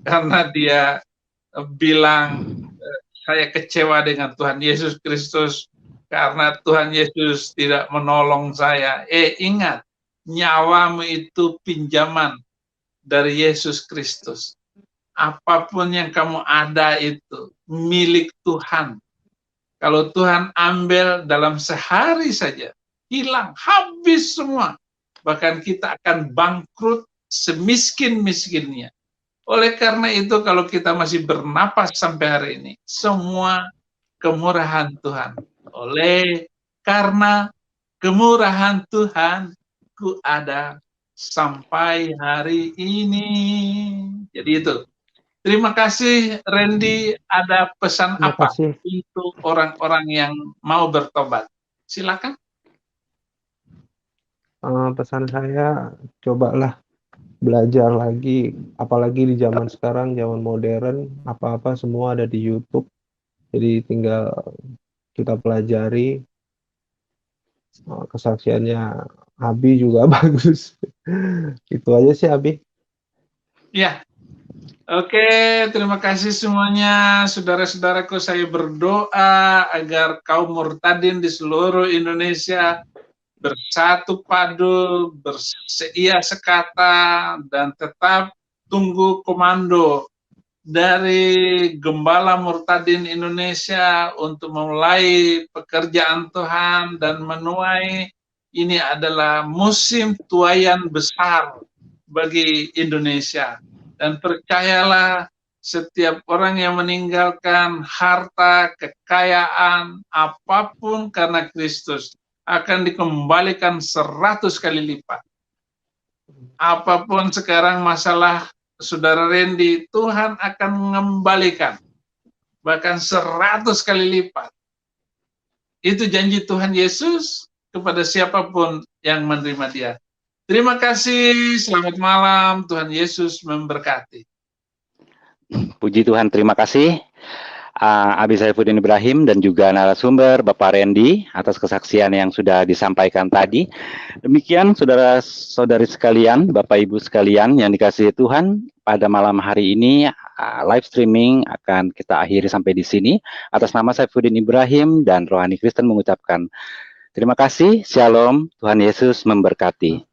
Karena dia bilang saya kecewa dengan Tuhan Yesus Kristus karena Tuhan Yesus tidak menolong saya. Ingat, nyawamu itu pinjaman dari Yesus Kristus. Apapun yang kamu ada itu milik Tuhan. Kalau Tuhan ambil dalam sehari saja, hilang, habis semua. Bahkan kita akan bangkrut semiskin-miskinnya. Oleh karena itu, kalau kita masih bernapas sampai hari ini, semua kemurahan Tuhan. Oleh karena kemurahan Tuhan, ku ada sampai hari ini. Jadi itu. Terima kasih, Randy. Ada pesan apa untuk orang-orang yang mau bertobat? Silakan. Pesan saya, cobalah belajar lagi, apalagi di zaman sekarang, zaman modern, apa-apa semua ada di YouTube. Jadi tinggal kita pelajari. Kesaksiannya Abi juga bagus. Itu aja sih Abi. Ya, Oke, terima kasih semuanya. Saudara-saudaraku, saya berdoa agar kaum murtadin di seluruh Indonesia bersatu padu, berseia sekata, dan tetap tunggu komando dari Gembala Murtadin Indonesia untuk memulai pekerjaan Tuhan dan menuai. Ini adalah musim tuaian besar bagi Indonesia. Dan percayalah, setiap orang yang meninggalkan harta, kekayaan, apapun karena Kristus akan dikembalikan 100 kali lipat. Apapun sekarang masalah Saudara Randy, Tuhan akan mengembalikan bahkan 100 kali lipat. Itu janji Tuhan Yesus kepada siapapun yang menerima Dia. Terima kasih, selamat malam, Tuhan Yesus memberkati. Puji Tuhan, terima kasih Abi Saifuddin Ibrahim dan juga narasumber Bapak Randy atas kesaksian yang sudah disampaikan tadi. Demikian saudara-saudari sekalian, Bapak Ibu sekalian yang dikasihi Tuhan, pada malam hari ini live streaming akan kita akhiri sampai di sini. Atas nama Saifuddin Ibrahim dan Rohani Kristen mengucapkan terima kasih, Shalom, Tuhan Yesus memberkati.